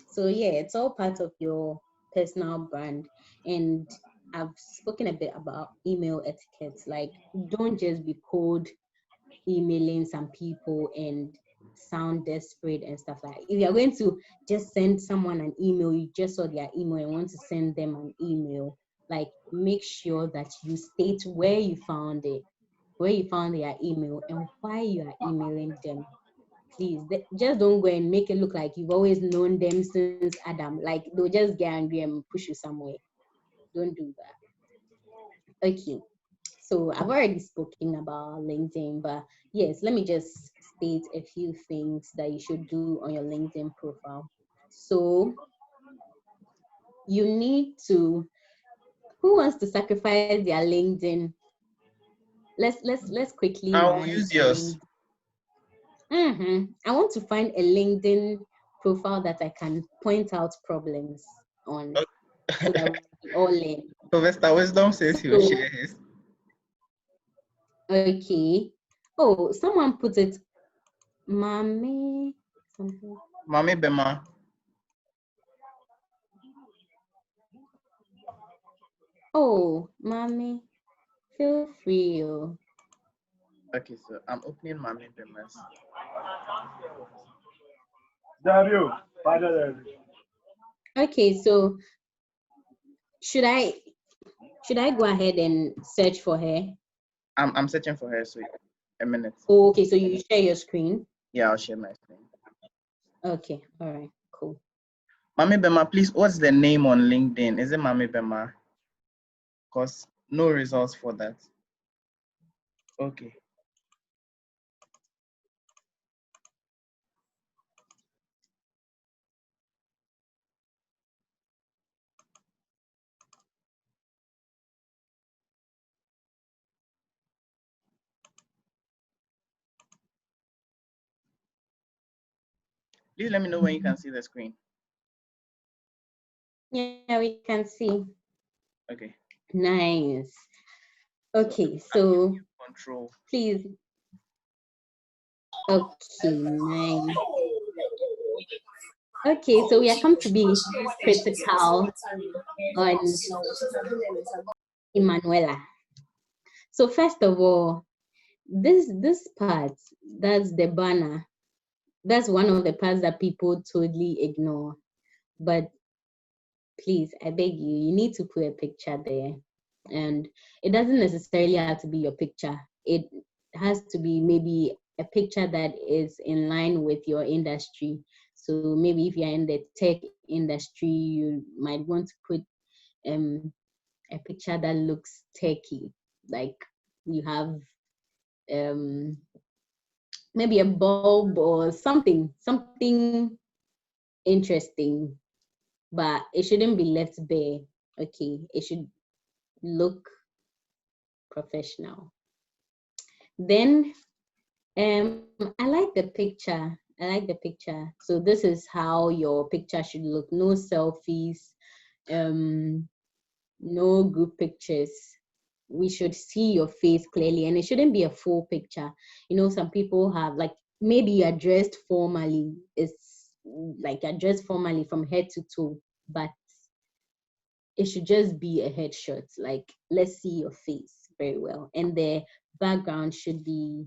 So yeah, it's all part of your personal brand. And I've spoken a bit about email etiquette. Like, don't just be cold emailing some people and sound desperate and stuff like that. If you're going to just send someone an email, you just saw their email and want to send them an email, like make sure that you state where you found it, where you found their email and why you are emailing them. Please, just don't go and make it look like you've always known them since Adam. Like they'll just get angry and push you somewhere. Don't do that. Okay. So I've already spoken about LinkedIn, but yes, let me just state a few things that you should do on your LinkedIn profile. So you need to, who wants to sacrifice their LinkedIn? Let's quickly I'll run use a yours. I want to find a LinkedIn profile that I can point out problems on so that we all learn. Sylvester Wisdom says he will So, share his. okay. Oh, someone put it, Mame, something. Mami Bema. Oh, Mame, feel free. Oh. Okay, so I'm opening Mami Bema's. Okay, so should I go ahead and search for her? I'm searching for her, so a minute. Oh, okay, so you share your screen. Yeah, I'll share my screen. Okay, all right, cool. Mami Bema, please, what's the name on LinkedIn? Is it Mami Bema? Because no results for that. Okay. Please let me know when you can see the screen. Yeah, we can see. Okay. Nice. Okay, so Control. please. Okay, nice. Okay, so we are come to be critical on Emanuela. So first of all, this part, that's the banner. That's one of the parts that people totally ignore. But please, I beg you, you need to put a picture there. And it doesn't necessarily have to be your picture. It has to be maybe a picture that is in line with your industry. So maybe if you're in the tech industry, you might want to put a picture that looks techy, like you have maybe a bulb or something interesting, but it shouldn't be left bare. Okay, it should look professional. Then I like the picture. I like the picture. So this is how your picture should look. No selfies, no group pictures. We should see your face clearly, and it shouldn't be a full picture. You know, some people have, like, maybe you're dressed formally. It's like you're dressed formally from head to toe, but it should just be a headshot. Like, let's see your face very well, and the background should be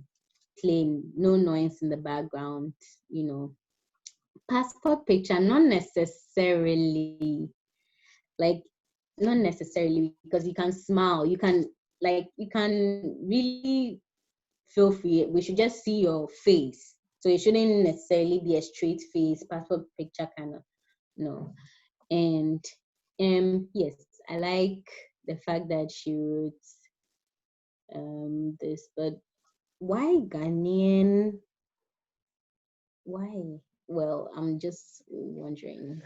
plain, no noise in the background. You know, passport picture, not necessarily, like, not necessarily, because you can smile, you can, like, you can really feel free. We should just see your face, so it shouldn't necessarily be a straight face passport picture kind of, no. And yes, I like the fact that she wrote this, but why Ghanaian? Why? Well, I'm just wondering.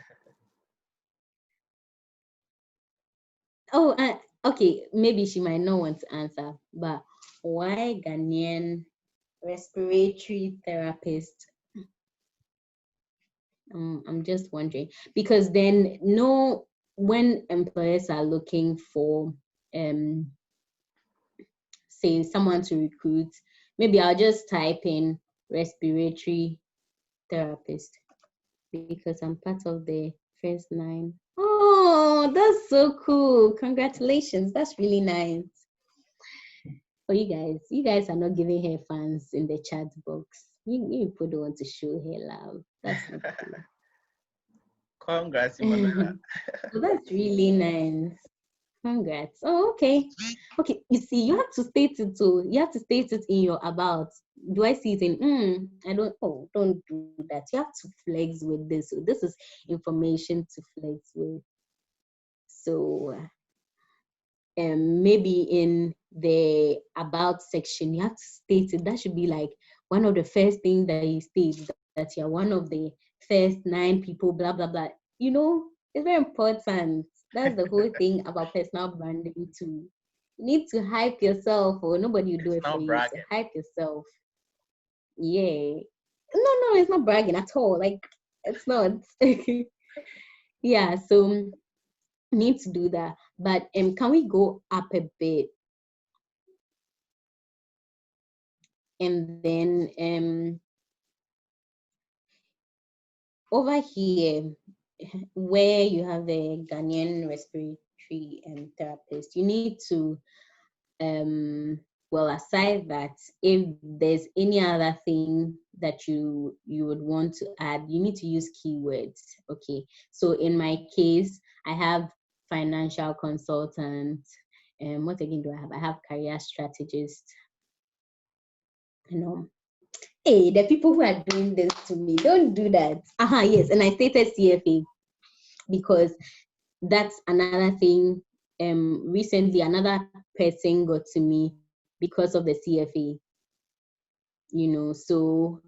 Oh, okay, maybe she might not want to answer, but why Ghanaian respiratory therapist? I'm just wondering, because then, no, when employers are looking for say someone to recruit, maybe I'll just type in respiratory therapist, because I'm part of the first 9. Oh, that's so cool. Congratulations. That's really nice. Oh, you guys are not giving her fans in the chat box. You people don't want to show her love. That's not cool. Congrats, Emanuela. So that's really nice. Congrats. Oh, okay. Okay, you see, you have to state it too. You have to state it in your about. Do I see it in don't do that. You have to flex with this. So this is information to flex with. So maybe in the about section, you have to state it. That should be like one of the first things that you state, that you're one of the first 9 people, blah blah blah. You know, it's very important. That's the whole thing about personal branding too. You need to hype yourself, or nobody will do it for Personal you. So bragging. hype yourself. Yeah. No, it's not bragging at all. Like, it's not. Yeah, so need to do that. But can we go up a bit? And then over here, where you have the Ghanaian respiratory therapist, you need to well, aside that, if there's any other thing that you would want to add, you need to use keywords. Okay, so in my case, I have financial consultant. What again do I have? I have career strategist. You know, hey, the people who are doing this to me, don't do that. Yes, and I stated CFA because that's another thing. Recently, another person got to me because of the CFA. You know, so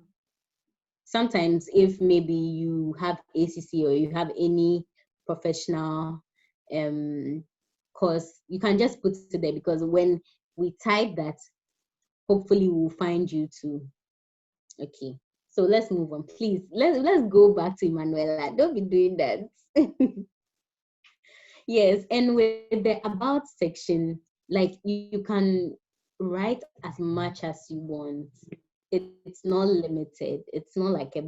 sometimes if maybe you have ACC or you have any professional course, you can just put it there, because when we type that, hopefully we'll find you too. Okay, so let's move on, please. Let's go back to Emanuela. Don't be doing that. Yes, and with the about section, like you can write as much as you want. It's not limited. It's not like a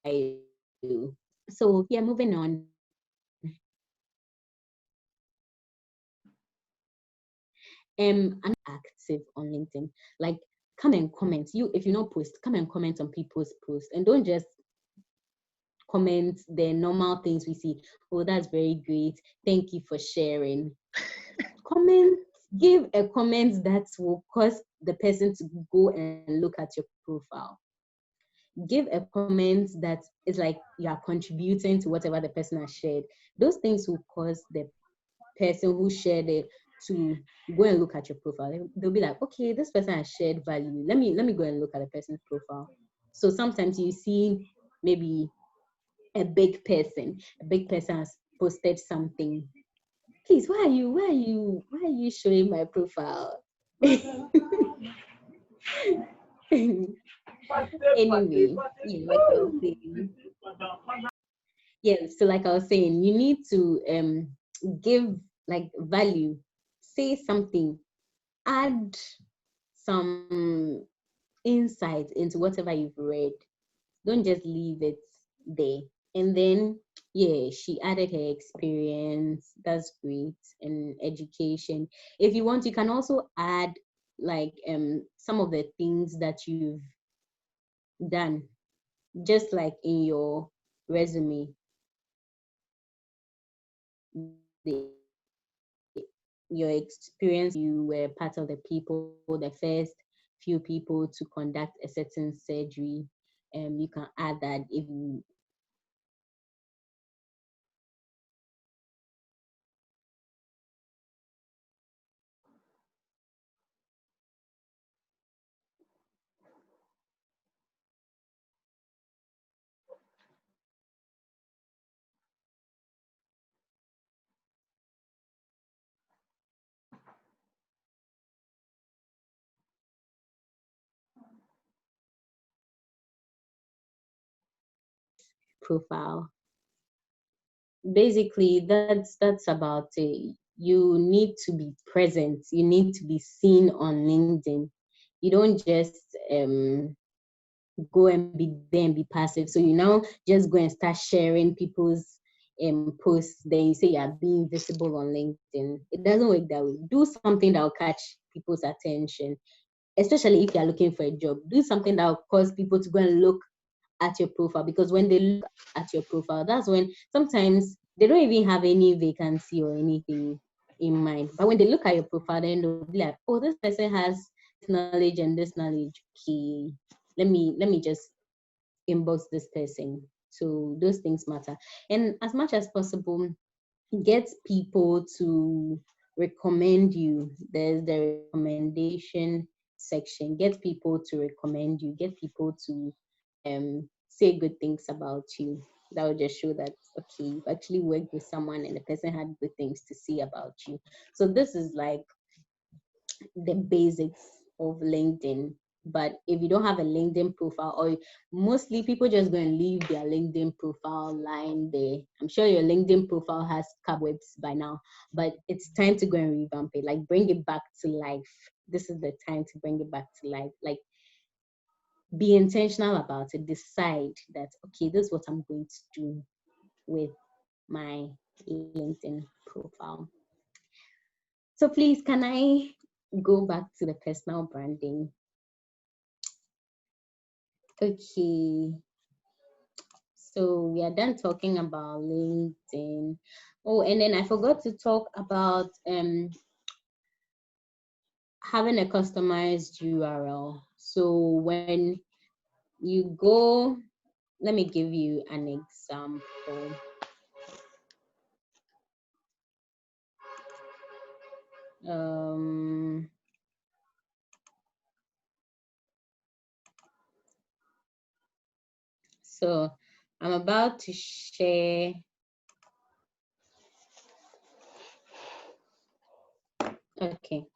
bio. So yeah, moving on. I'm active on LinkedIn. Like, come and comment. You, if you not post, come and comment on people's posts, and don't just comment the normal things we see. Oh, that's very great. Thank you for sharing. Comment, give a comment that will cause the person to go and look at your profile. Give a comment that is like you are contributing to whatever the person has shared. Those things will cause the person who shared it to go and look at your profile. They'll be like, okay, this person has shared value. Let me go and look at the person's profile. So sometimes you see maybe a big person has posted something. Please, why are you showing my profile? Anyway, yeah, like I was saying. Yeah, so like I was saying, you need to give like value, say something, add some insight into whatever you've read. Don't just leave it there. And then, yeah, she added her experience. That's great. And education. If you want, you can also add like some of the things that you've done, just like in your resume. The, your experience, you were part of the people, the first few people to conduct a certain surgery. You can add that if you profile. Basically, that's about it. You need to be present. You need to be seen on LinkedIn. You don't just go and be there and be passive. So you now just go and start sharing people's posts, then you say you're being visible on LinkedIn. It doesn't work that way. Do something that will catch people's attention, especially if you're looking for a job. Do something that will cause people to go and look at your profile, because when they look at your profile, that's when sometimes they don't even have any vacancy or anything in mind. But when they look at your profile, then they'll be like, oh, this person has this knowledge and this knowledge. Okay, let me just inbox this person. So those things matter. And as much as possible, get people to recommend you. There's the recommendation section. Get people to recommend you. Get people to say good things about you. That will just show that, okay, you've actually worked with someone and the person had good things to say about you. So this is like the basics of LinkedIn. But if you don't have a LinkedIn profile, or mostly people just go and leave their LinkedIn profile lying there. I'm sure your LinkedIn profile has cobwebs by now, but it's time to go and revamp it. Like, bring it back to life. This is the time to bring it back to life. Like, be intentional about it. Decide that, okay, this is what I'm going to do with my LinkedIn profile. So please, can I go back to the personal branding? Okay. So we are done talking about LinkedIn. Oh, and then I forgot to talk about having a customized URL. So when you go, let me give you an example. So I'm about to share. Okay.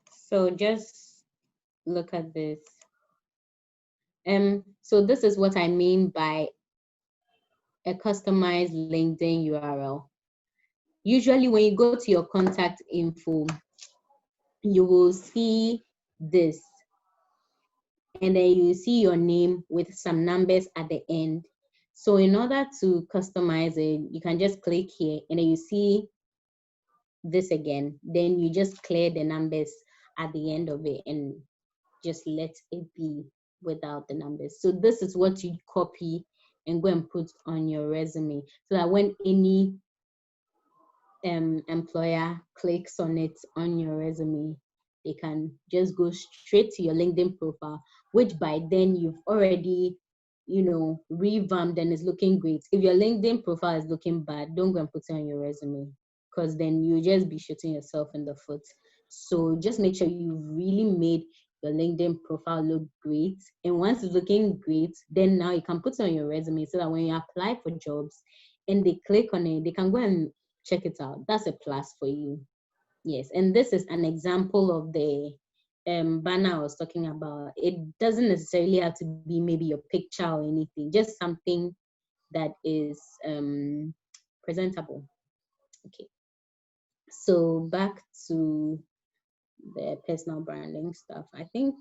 So just look at this. So this is what I mean by a customized LinkedIn URL. Usually when you go to your contact info, you will see this. And then you see your name with some numbers at the end. So in order to customize it, you can just click here and then you see this again. Then you just clear the numbers at the end of it and just let it be without the numbers. So this is what you copy and go and put on your resume, so that when any employer clicks on it on your resume, they can just go straight to your LinkedIn profile, which by then you've already, revamped and is looking great. If your LinkedIn profile is looking bad, don't go and put it on your resume, because then you just be shooting yourself in the foot. So just make sure you really made your LinkedIn profile look great. And once it's looking great, then now you can put it on your resume, so that when you apply for jobs and they click on it, they can go and check it out. That's a plus for you. Yes, and this is an example of the banner I was talking about. It doesn't necessarily have to be maybe your picture or anything, just something that is presentable. Okay, so back to the personal branding stuff. I think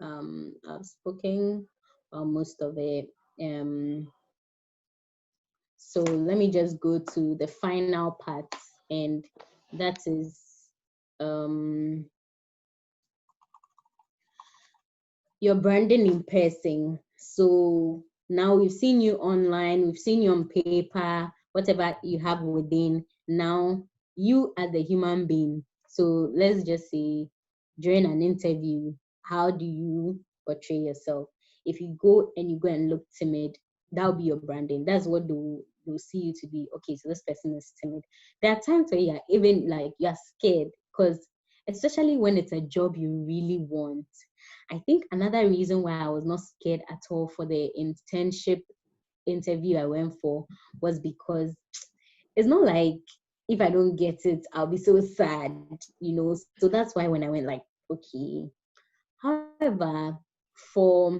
I've spoken about most of it. So let me just go to the final part, and that is your branding in person. So now we've seen you online, we've seen you on paper, whatever you have within. Now you as the human being. So let's just say during an interview, how do you portray yourself? If you go and look timid, that'll be your branding. That's what they'll see you to be. Okay, so this person is timid. There are times where you're even like you're scared, because especially when it's a job you really want. I think another reason why I was not scared at all for the internship interview I went for was because it's not like if I don't get it, I'll be so sad, So that's why when I went, like, okay. However, for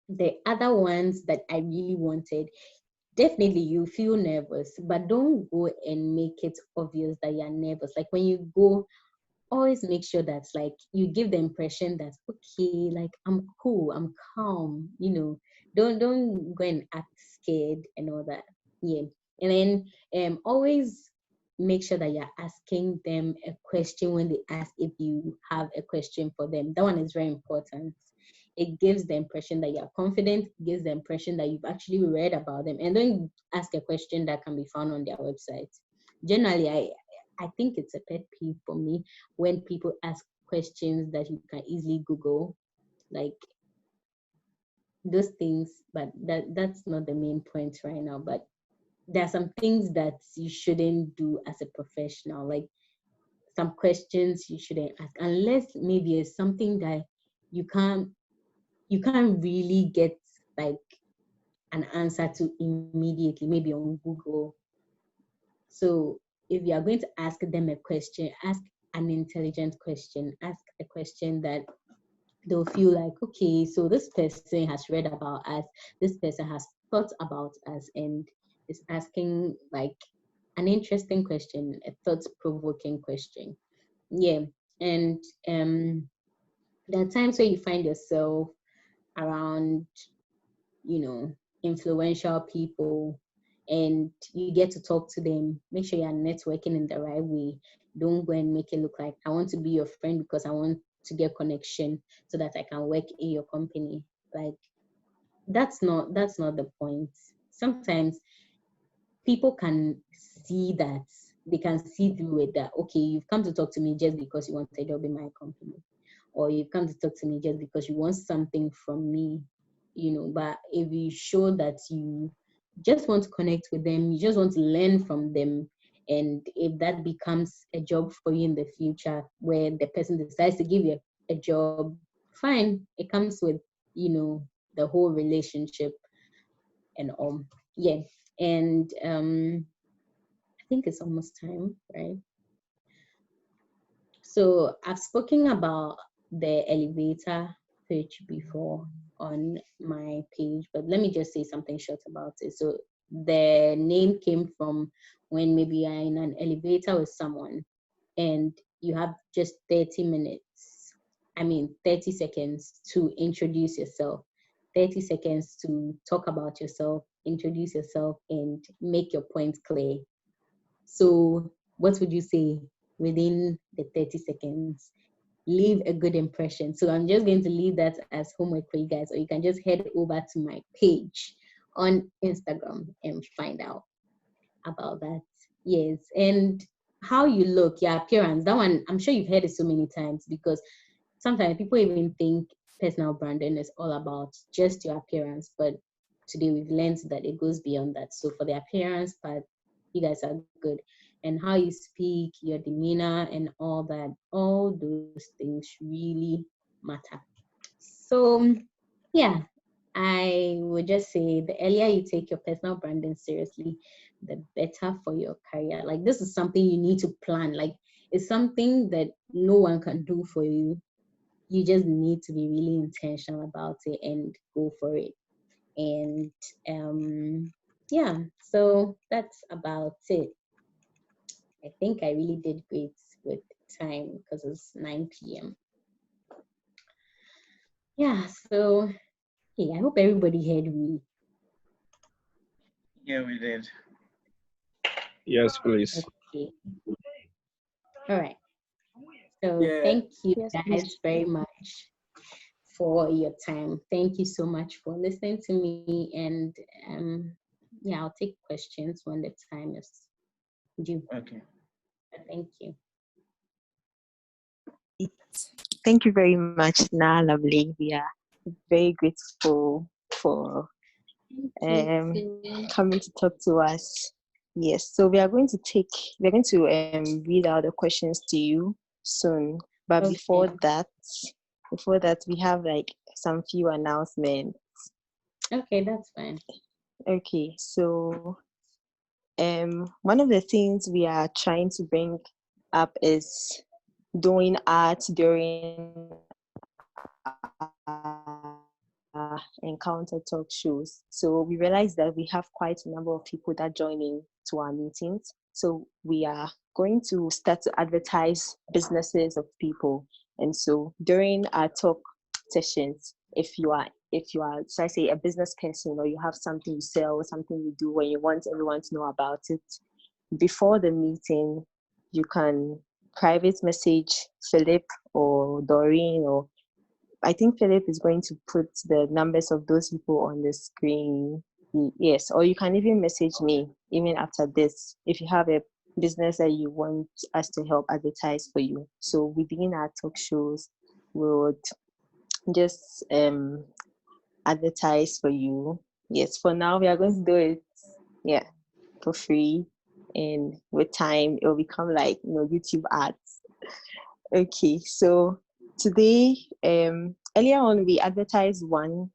the other ones that I really wanted, definitely you feel nervous, but don't go and make it obvious that you're nervous. Like when you go always make sure that like you give the impression that okay, like I'm cool, I'm calm, don't go and act scared and all that. Yeah. And then always make sure that you're asking them a question when they ask if you have a question for them. That one is very important. It gives the impression that you're confident, gives the impression that you've actually read about them, and don't ask a question that can be found on their website. Generally, I think it's a pet peeve for me when people ask questions that you can easily Google, like those things, but that's not the main point right now. But there are some things that you shouldn't do as a professional, like some questions you shouldn't ask unless maybe it's something that you can't really get like an answer to immediately, maybe on Google. So if you are going to ask them a question, ask an intelligent question, ask a question that they'll feel like, okay, so this person has read about us, this person has thought about us, and is asking like an interesting question, a thought-provoking question. Yeah. And there are times where you find yourself around, influential people, and you get to talk to them. Make sure you're networking in the right way. Don't go and make it look like I want to be your friend because I want to get connection so that I can work in your company. Like that's not the point. Sometimes people can see that, they can see through it, that okay, you've come to talk to me just because you want a job in my company, or you've come to talk to me just because you want something from me, but if you show that you just want to connect with them, you just want to learn from them, and if that becomes a job for you in the future where the person decides to give you a job, fine, it comes with the whole relationship and all. Yeah. And I think it's almost time, right? So I've spoken about the elevator pitch before on my page, but let me just say something short about it. So the name came from when maybe you're in an elevator with someone and you have just 30 seconds to introduce yourself, 30 seconds to talk about yourself, introduce yourself, and make your point clear. So what would you say within the 30 seconds? Leave a good impression. So I'm just going to leave that as homework for you guys, or you can just head over to my page on Instagram and find out about that. Yes. And how you look, your appearance, that one, I'm sure you've heard it so many times, because sometimes people even think personal branding is all about just your appearance, but today we've learned that it goes beyond that. So for the appearance part, you guys are good. And how you speak, your demeanor, and all those things really matter. So yeah, I would just say the earlier you take your personal branding seriously, the better for your career. Like this is something you need to plan. Like it's something that no one can do for you. You just need to be really intentional about it and go for it. And yeah, so that's about it. I think I really did great with time because it's 9 p.m. Yeah, so hey, I hope everybody heard me. Yeah, we did. Yes, please. Okay. All right. So Yeah. thank you Yes, guys please. very much for your time. Thank you so much for listening to me. And yeah, I'll take questions when the time is due. Okay. Thank you. Thank you very much, Naa Lamle. We are very grateful for Thank you. coming to talk to us. Yes, so we're going to read out the questions to you soon. But Okay. before that, we have like some few announcements. Okay, that's fine. Okay, so one of the things we are trying to bring up is doing art during our encounter talk shows. So we realized that we have quite a number of people that join in to our meetings. So we are going to start to advertise businesses of people. And so during our talk sessions, if you are, so I say, a business person, or you have something you sell, something you do, and you want everyone to know about it, before the meeting, you can private message Philip or Doreen, or I think Philip is going to put the numbers of those people on the screen. Yes, or you can even message me even after this if you have a business that you want us to help advertise for you. So within our talk shows, we would just advertise for you. Yes, for now we are going to do it, yeah, for free, and with time it will become like, YouTube ads. Okay, so today, earlier on we advertised one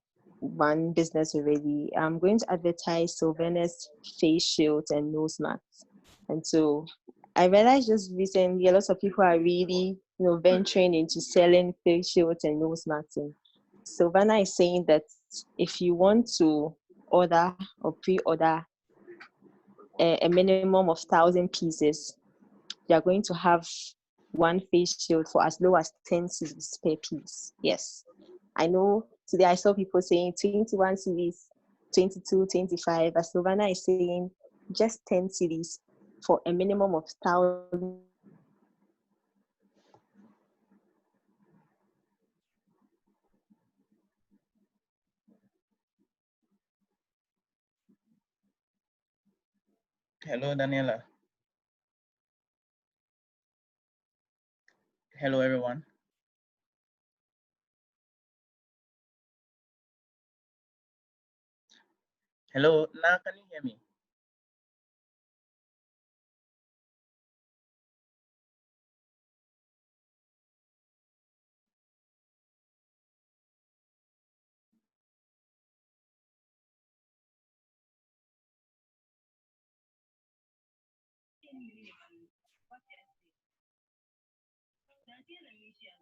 business already. I'm going to advertise Sylvanus face shields and nose masks. And so I realized just recently a lot of people are really, venturing into selling face shields and nose masks. And Sylvana is saying that if you want to order or pre-order a minimum of 1,000 pieces, you are going to have one face shield for as low as 10 cedis per piece. Yes. I know today I saw people saying 21 cedis, 22, 25, but Sylvana is saying just 10 cedis for a minimum of 1,000. Hello, Daniela. Hello, everyone. Hello, now can you hear me?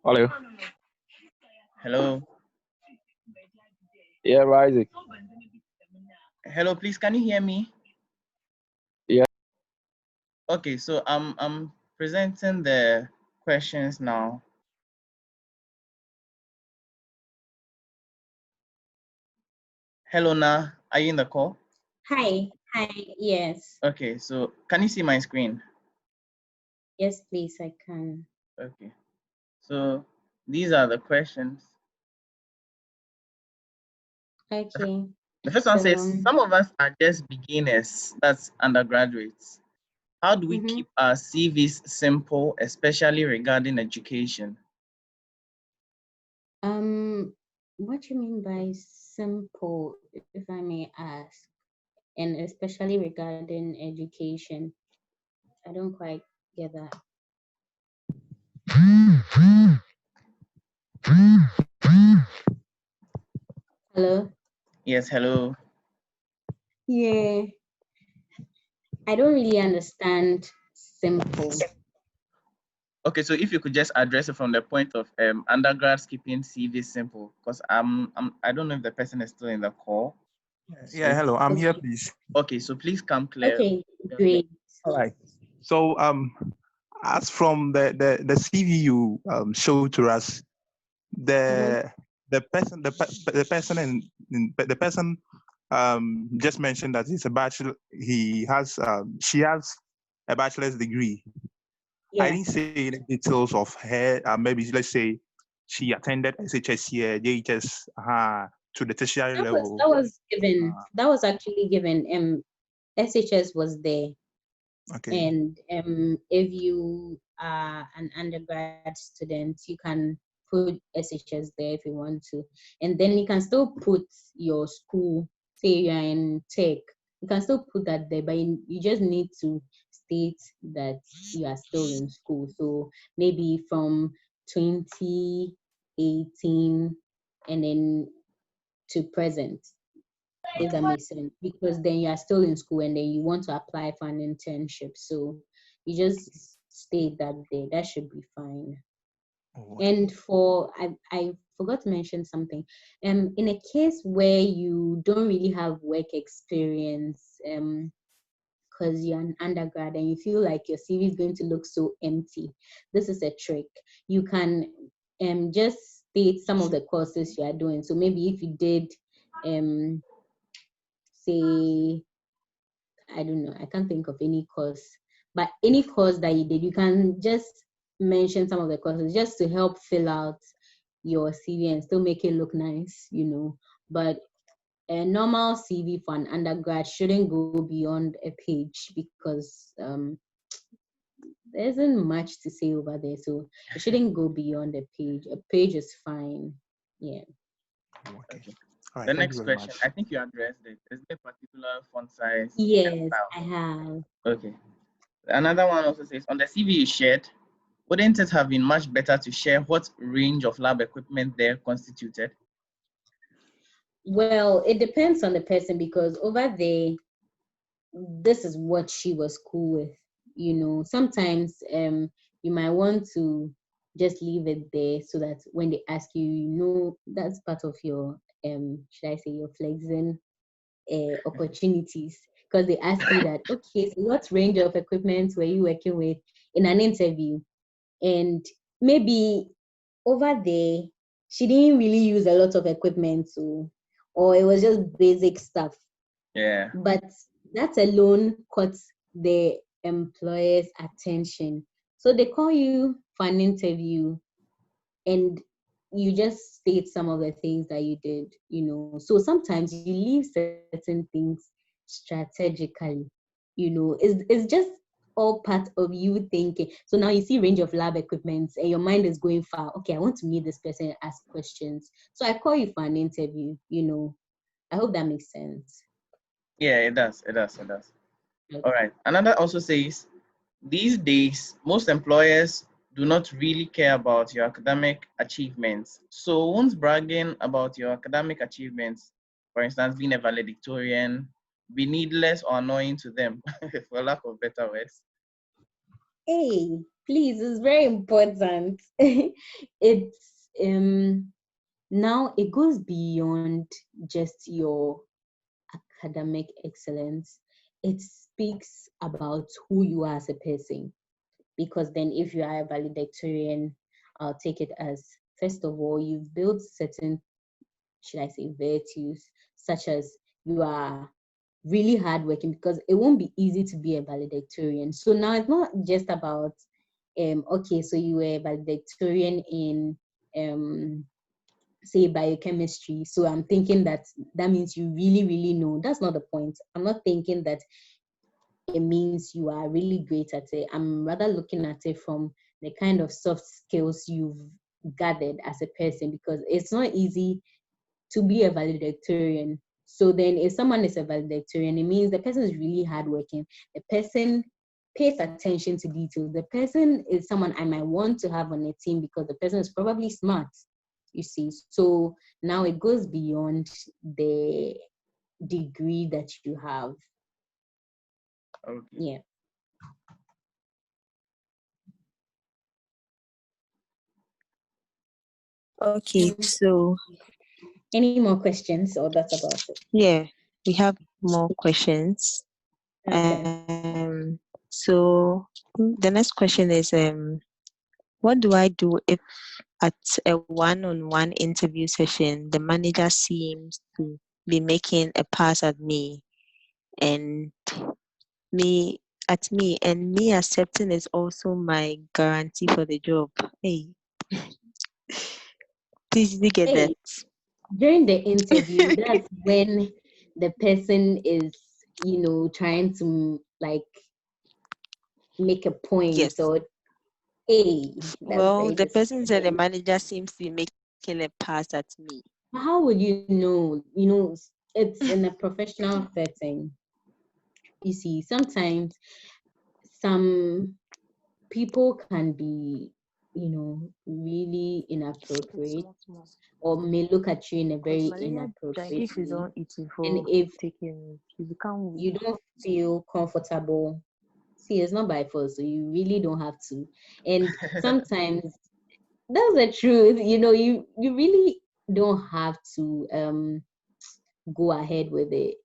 Hello. Hello. Yeah, Isaac. Hello, please, can you hear me? Yeah. Okay, so I'm presenting the questions now. Hello, Na, are you in the call? Hi, yes. Okay, so can you see my screen? Yes, please, I can. Okay, so these are the questions. Okay. The first one says, So, some of us are just beginners, that's undergraduates. How do we keep our CVs simple, especially regarding education? what do you mean by simple, if I may ask, and especially regarding education? I don't quite get that. Hello? Yes, hello. Yeah, I don't really understand simple. Okay, so if you could just address it from the point of undergrads keeping CV simple, because I don't know if the person is still in the call. Yeah, hello, I'm here, Okay. please. Okay, so please come clear. Okay, great. All right. So, as from the CV you showed to us, the person the person just mentioned that he's a bachelor. She has a bachelor's degree. I Yeah. didn't say any details of her. Maybe let's say she attended SHS here, JHS, to the tertiary level. That was given. That was actually given. SHS was there. Okay. And if you are an undergrad student, you can put SHS there if you want to. And then you can still put your school, say you're in tech, you can still put that there, but you just need to state that you are still in school. So maybe from 2018 and then to present, if that makes sense, because then you are still in school and then you want to apply for an internship. So you just state that there. That should be fine. Oh, And for I forgot to mention something. In a case where you don't really have work experience, because you're an undergrad and you feel like your CV is going to look so empty, this is a trick. You can just state some of the courses you are doing. So maybe if you did say, I don't know, I can't think of any course, but any course that you did, you can just mention some of the courses just to help fill out your CV and still make it look nice, But a normal CV for an undergrad shouldn't go beyond a page because there isn't much to say over there. So it shouldn't go beyond a page. A page is fine. Yeah. okay. Okay. All right. The Thank you next very question, much. I think you addressed it. Is there a particular font size and Yes, style? I have. Okay. Another one also says, on the CV you shared, wouldn't it have been much better to share what range of lab equipment there constituted? Well, it depends on the person because over there, this is what she was cool with. Sometimes you might want to just leave it there so that when they ask you, that's part of your should I say your flexing opportunities, because they ask you that, okay, so what range of equipment were you working with in an interview? And maybe over there she didn't really use a lot of equipment, or it was just basic stuff. Yeah. But that alone caught the employer's attention. So they call you for an interview and you just state some of the things that you did, So sometimes you leave certain things strategically, it's just all part of you thinking. So now you see range of lab equipment and your mind is going far. Okay, I want to meet this person and ask questions. So I call you for an interview, I hope that makes sense. Yeah, it does. All right. Another also says, these days, most employers do not really care about your academic achievements. So won't bragging about your academic achievements, for instance, being a valedictorian, be needless or annoying to them, for lack of better words? Hey, please, it's very important. It's now it goes beyond just your academic excellence. It speaks about who you are as a person. Because then if you are a valedictorian, I'll take it as, first of all, you've built certain, should I say, virtues, such as you are really hardworking, because it won't be easy to be a valedictorian. So now it's not just about okay, so you were a valedictorian in say biochemistry. So I'm thinking that means you really, really know. That's not the point. I'm not thinking that it means you are really great at it. I'm rather looking at it from the kind of soft skills you've gathered as a person, because it's not easy to be a valedictorian. So then if someone is a valedictorian, it means the person is really hardworking. The person pays attention to details. The person is someone I might want to have on a team because the person is probably smart, you see. So now it goes beyond the degree that you have. Okay. Yeah. Okay, so Any more questions, or that's about it? yeah, we have more questions. Okay. So the next question is what do I do if at a one-on-one interview session the manager seems to be making a pass at me and me accepting is also my guarantee for the job? Hey, please did you get Hey, that? during the interview, that's when the person is, trying to like make a point, Yes. or hey, that's Well, very the person said the disappointing. manager seems to be making a pass at me. How would you know? It's in a professional setting. You see, sometimes some people can be, really inappropriate, Small, small. or may look at you in a Because very malaria drink, inappropriate if you way. don't eat And before if taking, you become weak. you don't feel comfortable, see, it's not by force, so you really don't have to. And sometimes that's the truth. You really don't have to go ahead with it,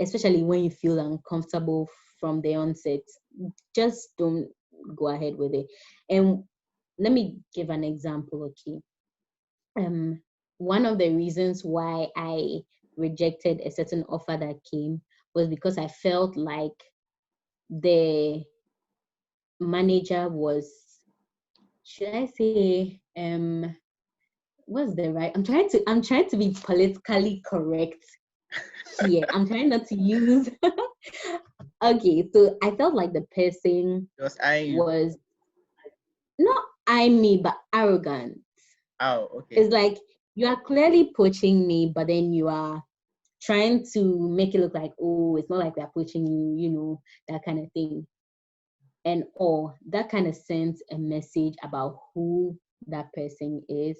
especially when you feel uncomfortable from the onset. Just don't go ahead with it. And let me give an example, okay? One of the reasons why I rejected a certain offer that came was because I felt like the manager was, should I say, what's the right? I'm trying to be politically correct here. I'm trying not to use. Okay, so I felt like the person was not eyeing me, but arrogant. Oh, okay. It's like you are clearly poaching me, but then you are trying to make it look like, oh, it's not like we're poaching you, that kind of thing. And that kind of sends a message about who that person is.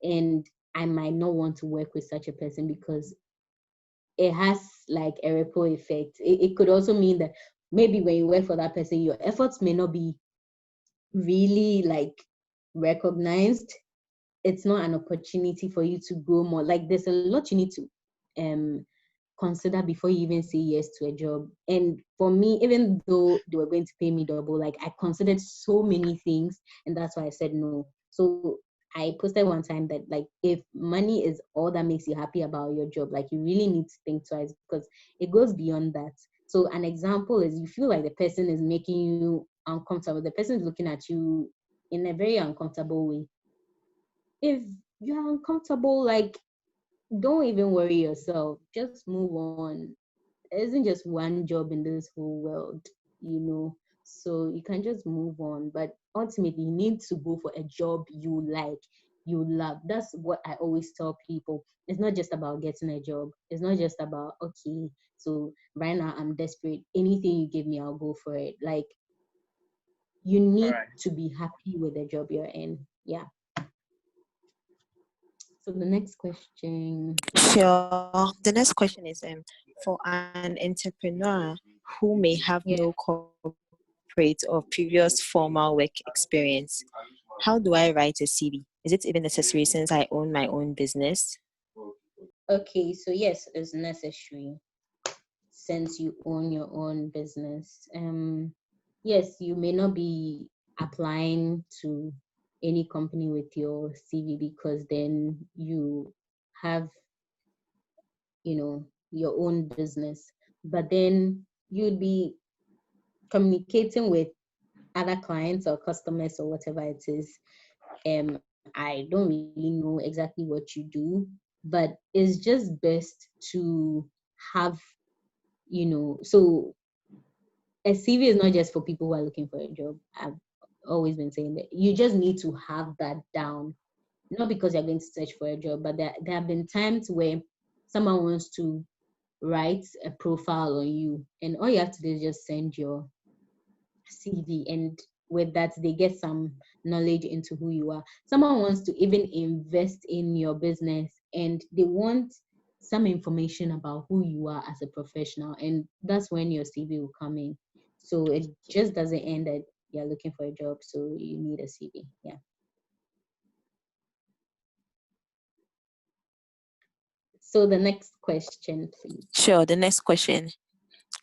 And I might not want to work with such a person because it has like a ripple effect. It could also mean that maybe when you work for that person, your efforts may not be really like recognized. It's not an opportunity for you to grow more. Like there's a lot you need to consider before you even say yes to a job. And for me, even though they were going to pay me double, like I considered so many things, and that's why I said no. So I posted one time that like if money is all that makes you happy about your job, like you really need to think twice because it goes beyond that. So an example is you feel like the person is making you uncomfortable. The person is looking at you in a very uncomfortable way. If you're uncomfortable, like don't even worry yourself. Just move on. There isn't just one job in this whole world. So you can just move on. But ultimately, you need to go for a job you like, you love. That's what I always tell people. It's not just about getting a job. It's not just about, okay, so right now I'm desperate. Anything you give me, I'll go for it. Like, you need to be happy with the job you're in. Yeah. So the next question. Sure. The next question is for an entrepreneur who may have no corporate or previous formal work experience, how do I write a CV? Is it even necessary since I own my own business? Okay, so yes, it's necessary since you own your own business. Yes, you may not be applying to any company with your CV because then you have, your own business. But then you'd be communicating with other clients or customers or whatever it is. I don't really know exactly what you do, but it's just best to have, so a CV is not just for people who are looking for a job. I've always been saying that you just need to have that down, not because you're going to search for a job, but there have been times where someone wants to write a profile on you, and all you have to do is just send your CV, and with that, they get some knowledge into who you are. Someone wants to even invest in your business, and they want some information about who you are as a professional, and that's when your CV will come in. So it just doesn't end that you're looking for a job, so you need a CV. Yeah. So the next question, please. Sure. The next question.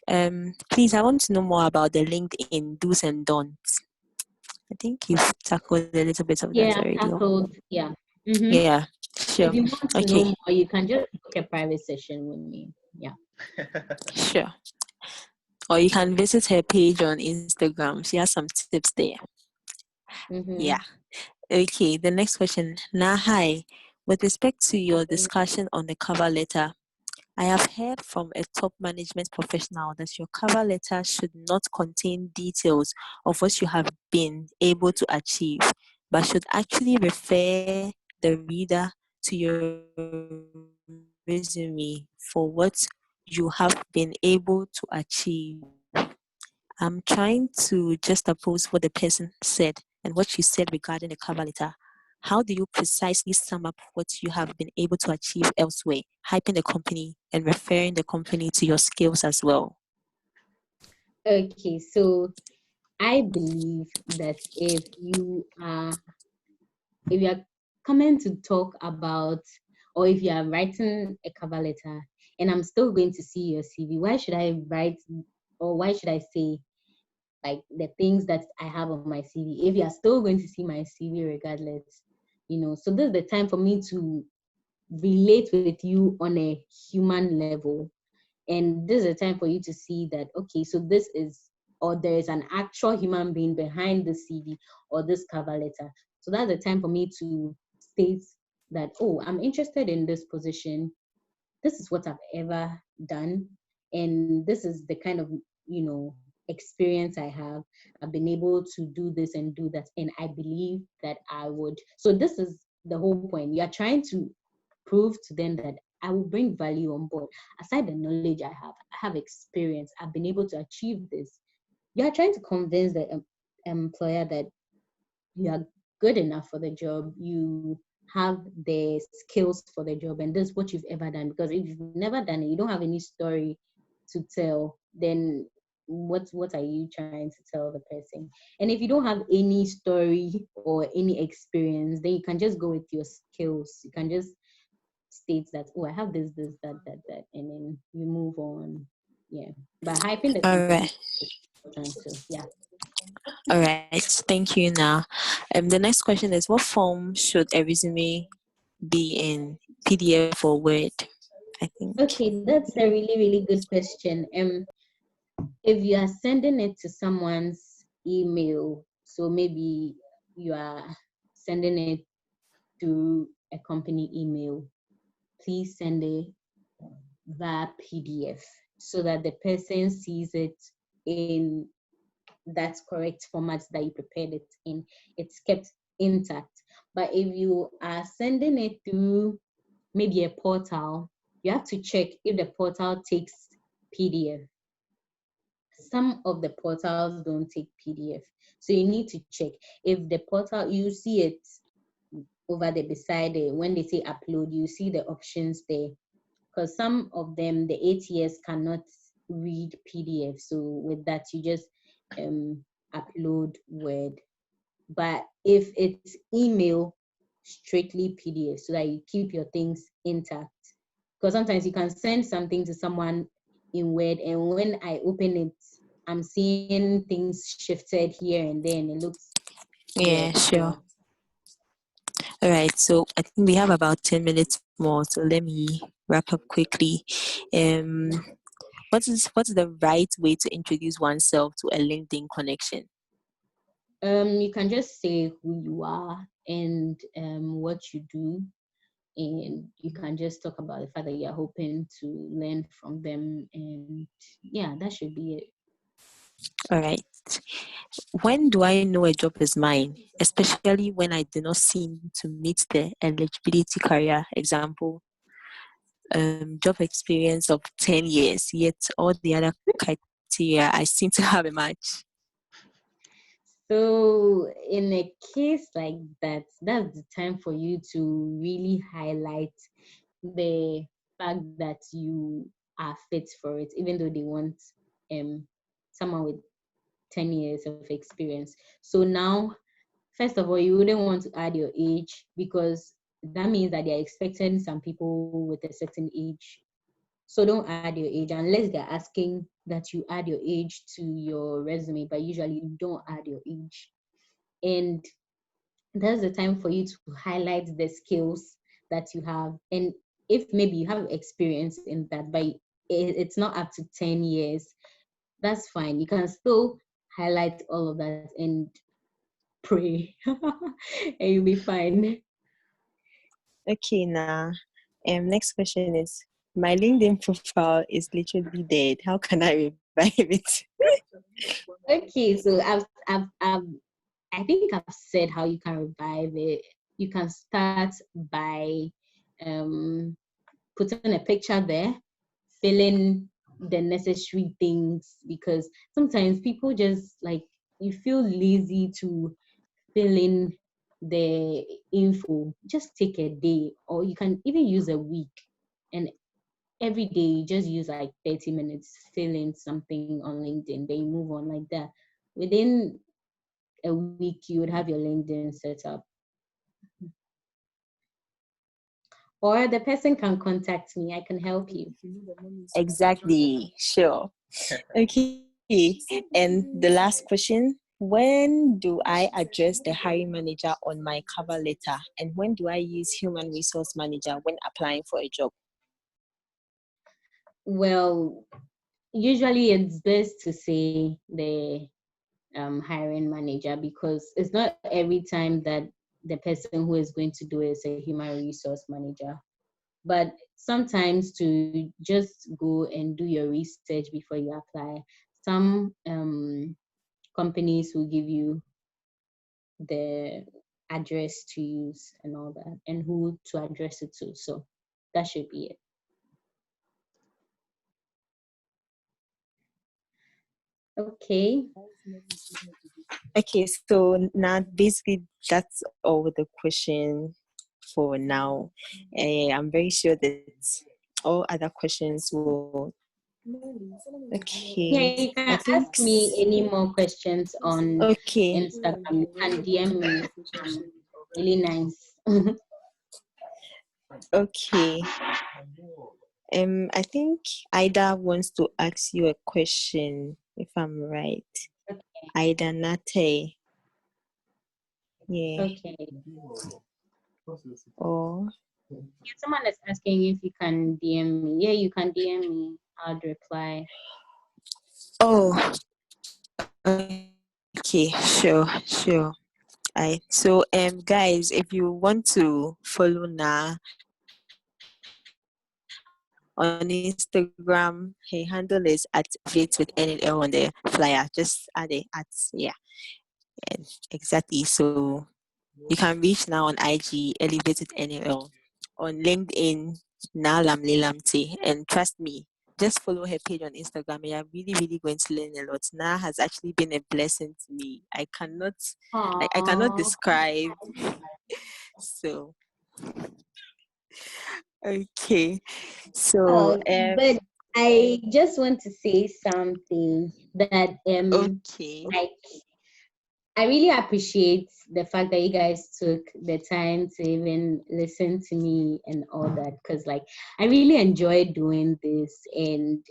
Please, I want to know more about the LinkedIn do's and don'ts. I think you've tackled a little bit of that already. Yeah. Mm-hmm. Yeah, sure. If you want to know more, you can just book a private session with me. Yeah. Sure. Or you can visit her page on Instagram. She has some tips there. Mm-hmm. Yeah. Okay, the next question. Now, hi. With respect to your discussion on the cover letter, I have heard from a top management professional that your cover letter should not contain details of what you have been able to achieve, but should actually refer the reader to your resume for what you have been able to achieve. I'm trying to just oppose what the person said and what you said regarding the cover letter. How do you precisely sum up what you have been able to achieve elsewhere, hyping the company and referring the company to your skills as well? Okay, so I believe that if you are if you're coming to talk about, or if you are writing a cover letter and I'm still going to see your CV, why should I write, or why should I say like the things that I have on my CV if you are still going to see my CV regardless? So this is the time for me to relate with you on a human level. And this is a time for you to see that, okay, so this is, or there is an actual human being behind the CV or this cover letter. So that's the time for me to state that, oh, I'm interested in this position. This is what I've ever done. And this is the kind of, experience I have. I've been able to do this and do that. And I believe that I would. So this is the whole point. You're trying to prove to them that I will bring value on board. Aside the knowledge I have experience. I've been able to achieve this. You are trying to convince the employer that you are good enough for the job. You have the skills for the job, and this is what you've ever done. Because if you've never done it, you don't have any story to tell. Then what are you trying to tell the person? And if you don't have any story or any experience, then you can just go with your skills. You can just state that, oh, I have this, that, and then you move on. Yeah. But hyping the All company right. is important too. Yeah. All right. Thank you. Now, the next question is, what form should a resume be in? PDF or Word? I think. Okay, that's a really, really good question. If you are sending it to someone's email, so maybe you are sending it through a company email, please send it via PDF so that the person sees it in that correct format that you prepared it in. It's kept intact. But if you are sending it through maybe a portal, you have to check if the portal takes PDF. Some of the portals don't take PDF. So you need to check if the portal, you see it over there beside it. When they say upload, you see the options there. Because some of them, the ATS cannot read PDF. So with that, you just upload Word. But if it's email, strictly PDF, so that you keep your things intact. Because sometimes you can send something to someone in Word, and when I open it, I'm seeing things shifted here and there, and it looks Yeah, weird. sure. All right. So I think we have about 10 minutes more. So let me wrap up quickly. Um, what's the right way to introduce oneself to a LinkedIn connection? You can just say who you are and what you do, and you can just talk about the fact that you're hoping to learn from them, and yeah, that should be it. All right. When do I know a job is mine, especially when I do not seem to meet the eligibility career? Example, job experience of 10 years, yet all the other criteria I seem to have a match. So in a case like that, that's the time for you to really highlight the fact that you are fit for it, even though they want someone with 10 years of experience. So now, first of all, you wouldn't want to add your age, because that means that they're expecting some people with a certain age. So don't add your age unless they're asking that you add your age to your resume, but usually you don't add your age. And that's the time for you to highlight the skills that you have. And if maybe you have experience in that, but it's not up to 10 years, that's fine. You can still highlight all of that and pray, and you'll be fine. Okay, now, next question is, my LinkedIn profile is literally dead. How can I revive it? Okay, so I think I've said how you can revive it. You can start by putting a picture there, filling the necessary things, because sometimes people just like, you feel lazy to fill in the info. Just take a day, or you can even use a week, and every day you just use like 30 minutes, fill in something on LinkedIn, then you move on like that. Within a week, you would have your LinkedIn set up. Or the person can contact me. I can help you. Exactly. Sure. Okay. And the last question. When do I address the hiring manager on my cover letter? And when do I use human resource manager when applying for a job? Well, usually it's best to say the hiring manager, because it's not every time that the person who is going to do it is a human resource manager. But sometimes to just go and do your research before you apply. Some companies will give you the address to use and all that, and who to address it to. So that should be it. Okay. Okay, so now basically that's all the question for now. I'm very sure that all other questions will. Yeah, Okay, you I can think. ask me any more questions on Okay, Instagram. You can DM me. Really nice. okay. I think Ida wants to ask you a question, if I'm right. Ida Nate. Yeah. Okay. Or Yeah, someone is asking if you can DM me. Yeah, you can DM me. I'd reply. oh, okay, sure. So guys, if you want to follow Na on Instagram, her handle is at Fit with NLL on the flyer. Just add it at, yeah. And exactly. So you can reach now on IG, Elevated NLL, on LinkedIn, Naa Lamle Lamptey, and trust me, just follow her page on Instagram. And you're really going to learn a lot. Na has actually been a blessing to me. I cannot Aww. describe. So okay. So But I just want to say something that okay. like, I really appreciate the fact that you guys took the time to even listen to me and all that, because like I really enjoy doing this, and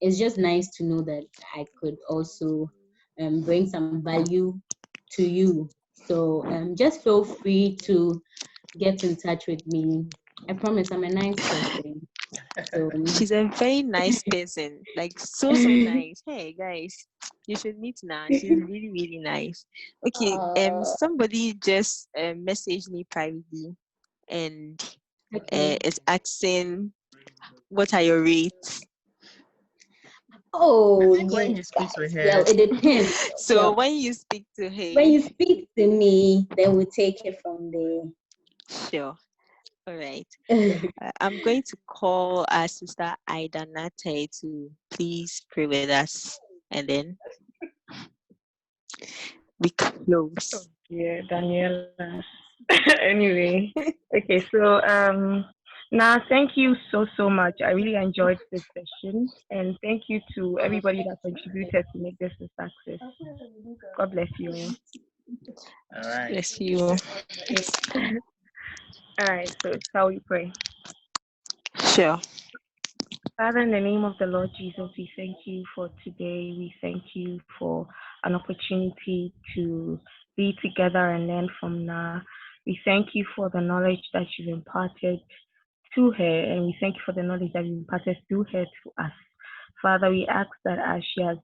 it's just nice to know that I could also bring some value to you. So just feel free to get in touch with me. I promise I'm a nice person. So She's a very nice person. Like so nice. Hey guys, you should meet now. She's really nice. Okay, somebody just messaged me privately and okay. is asking what are your rates? Oh, When you you speak to guys. her, Well, it depends. So Well, when you speak to when her, you speak to me, then we'll take it from sure. All right. there. I'm going to call our sister Ida Nate to please pray with us and then we close. Yeah, Daniela. Anyway, okay, so now thank you so much. I really enjoyed this session, and thank you to everybody that contributed to make this a success. God bless you all. all right. Bless you. All right, so shall we pray? Sure. Father, in the name of the Lord Jesus, we thank you for today. We thank you for an opportunity to be together and learn from Na. We thank you for the knowledge that you've imparted to her, and we thank you for the knowledge that you imparted through her to us. Father, we ask that as she has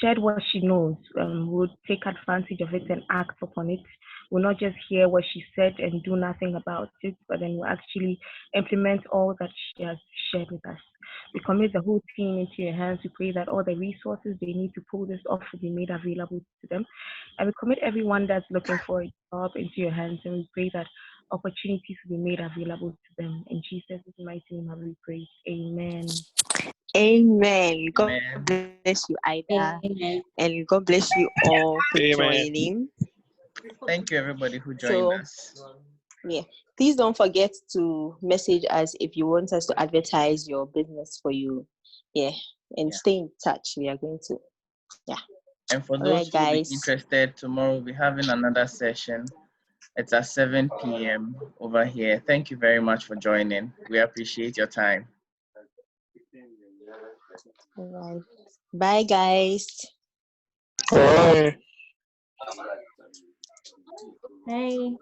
shared what she knows, would take advantage of it and act upon it. Will not just hear what she said and do nothing about it, but then will actually implement all that she has shared with us. We commit the whole team into your hands. We pray that all the resources they need to pull this off will be made available to them. And we commit everyone that's looking for a job into your hands. And we pray that opportunities will be made available to them. In Jesus' mighty name, have we pray. Amen. Amen. God Amen. bless you, Ida. Amen. And God bless you all for Amen. joining. Thank you, everybody who joined So, us. yeah. Please don't forget to message us if you want us to advertise your business for you. Yeah. And Yeah. stay in touch. We are going to. Yeah. And for All those right, who will be guys. interested, tomorrow we'll be having another session It's at 7 p.m. over here. Thank you very much for joining. We appreciate your time. All right. Bye, guys. Bye. Bye.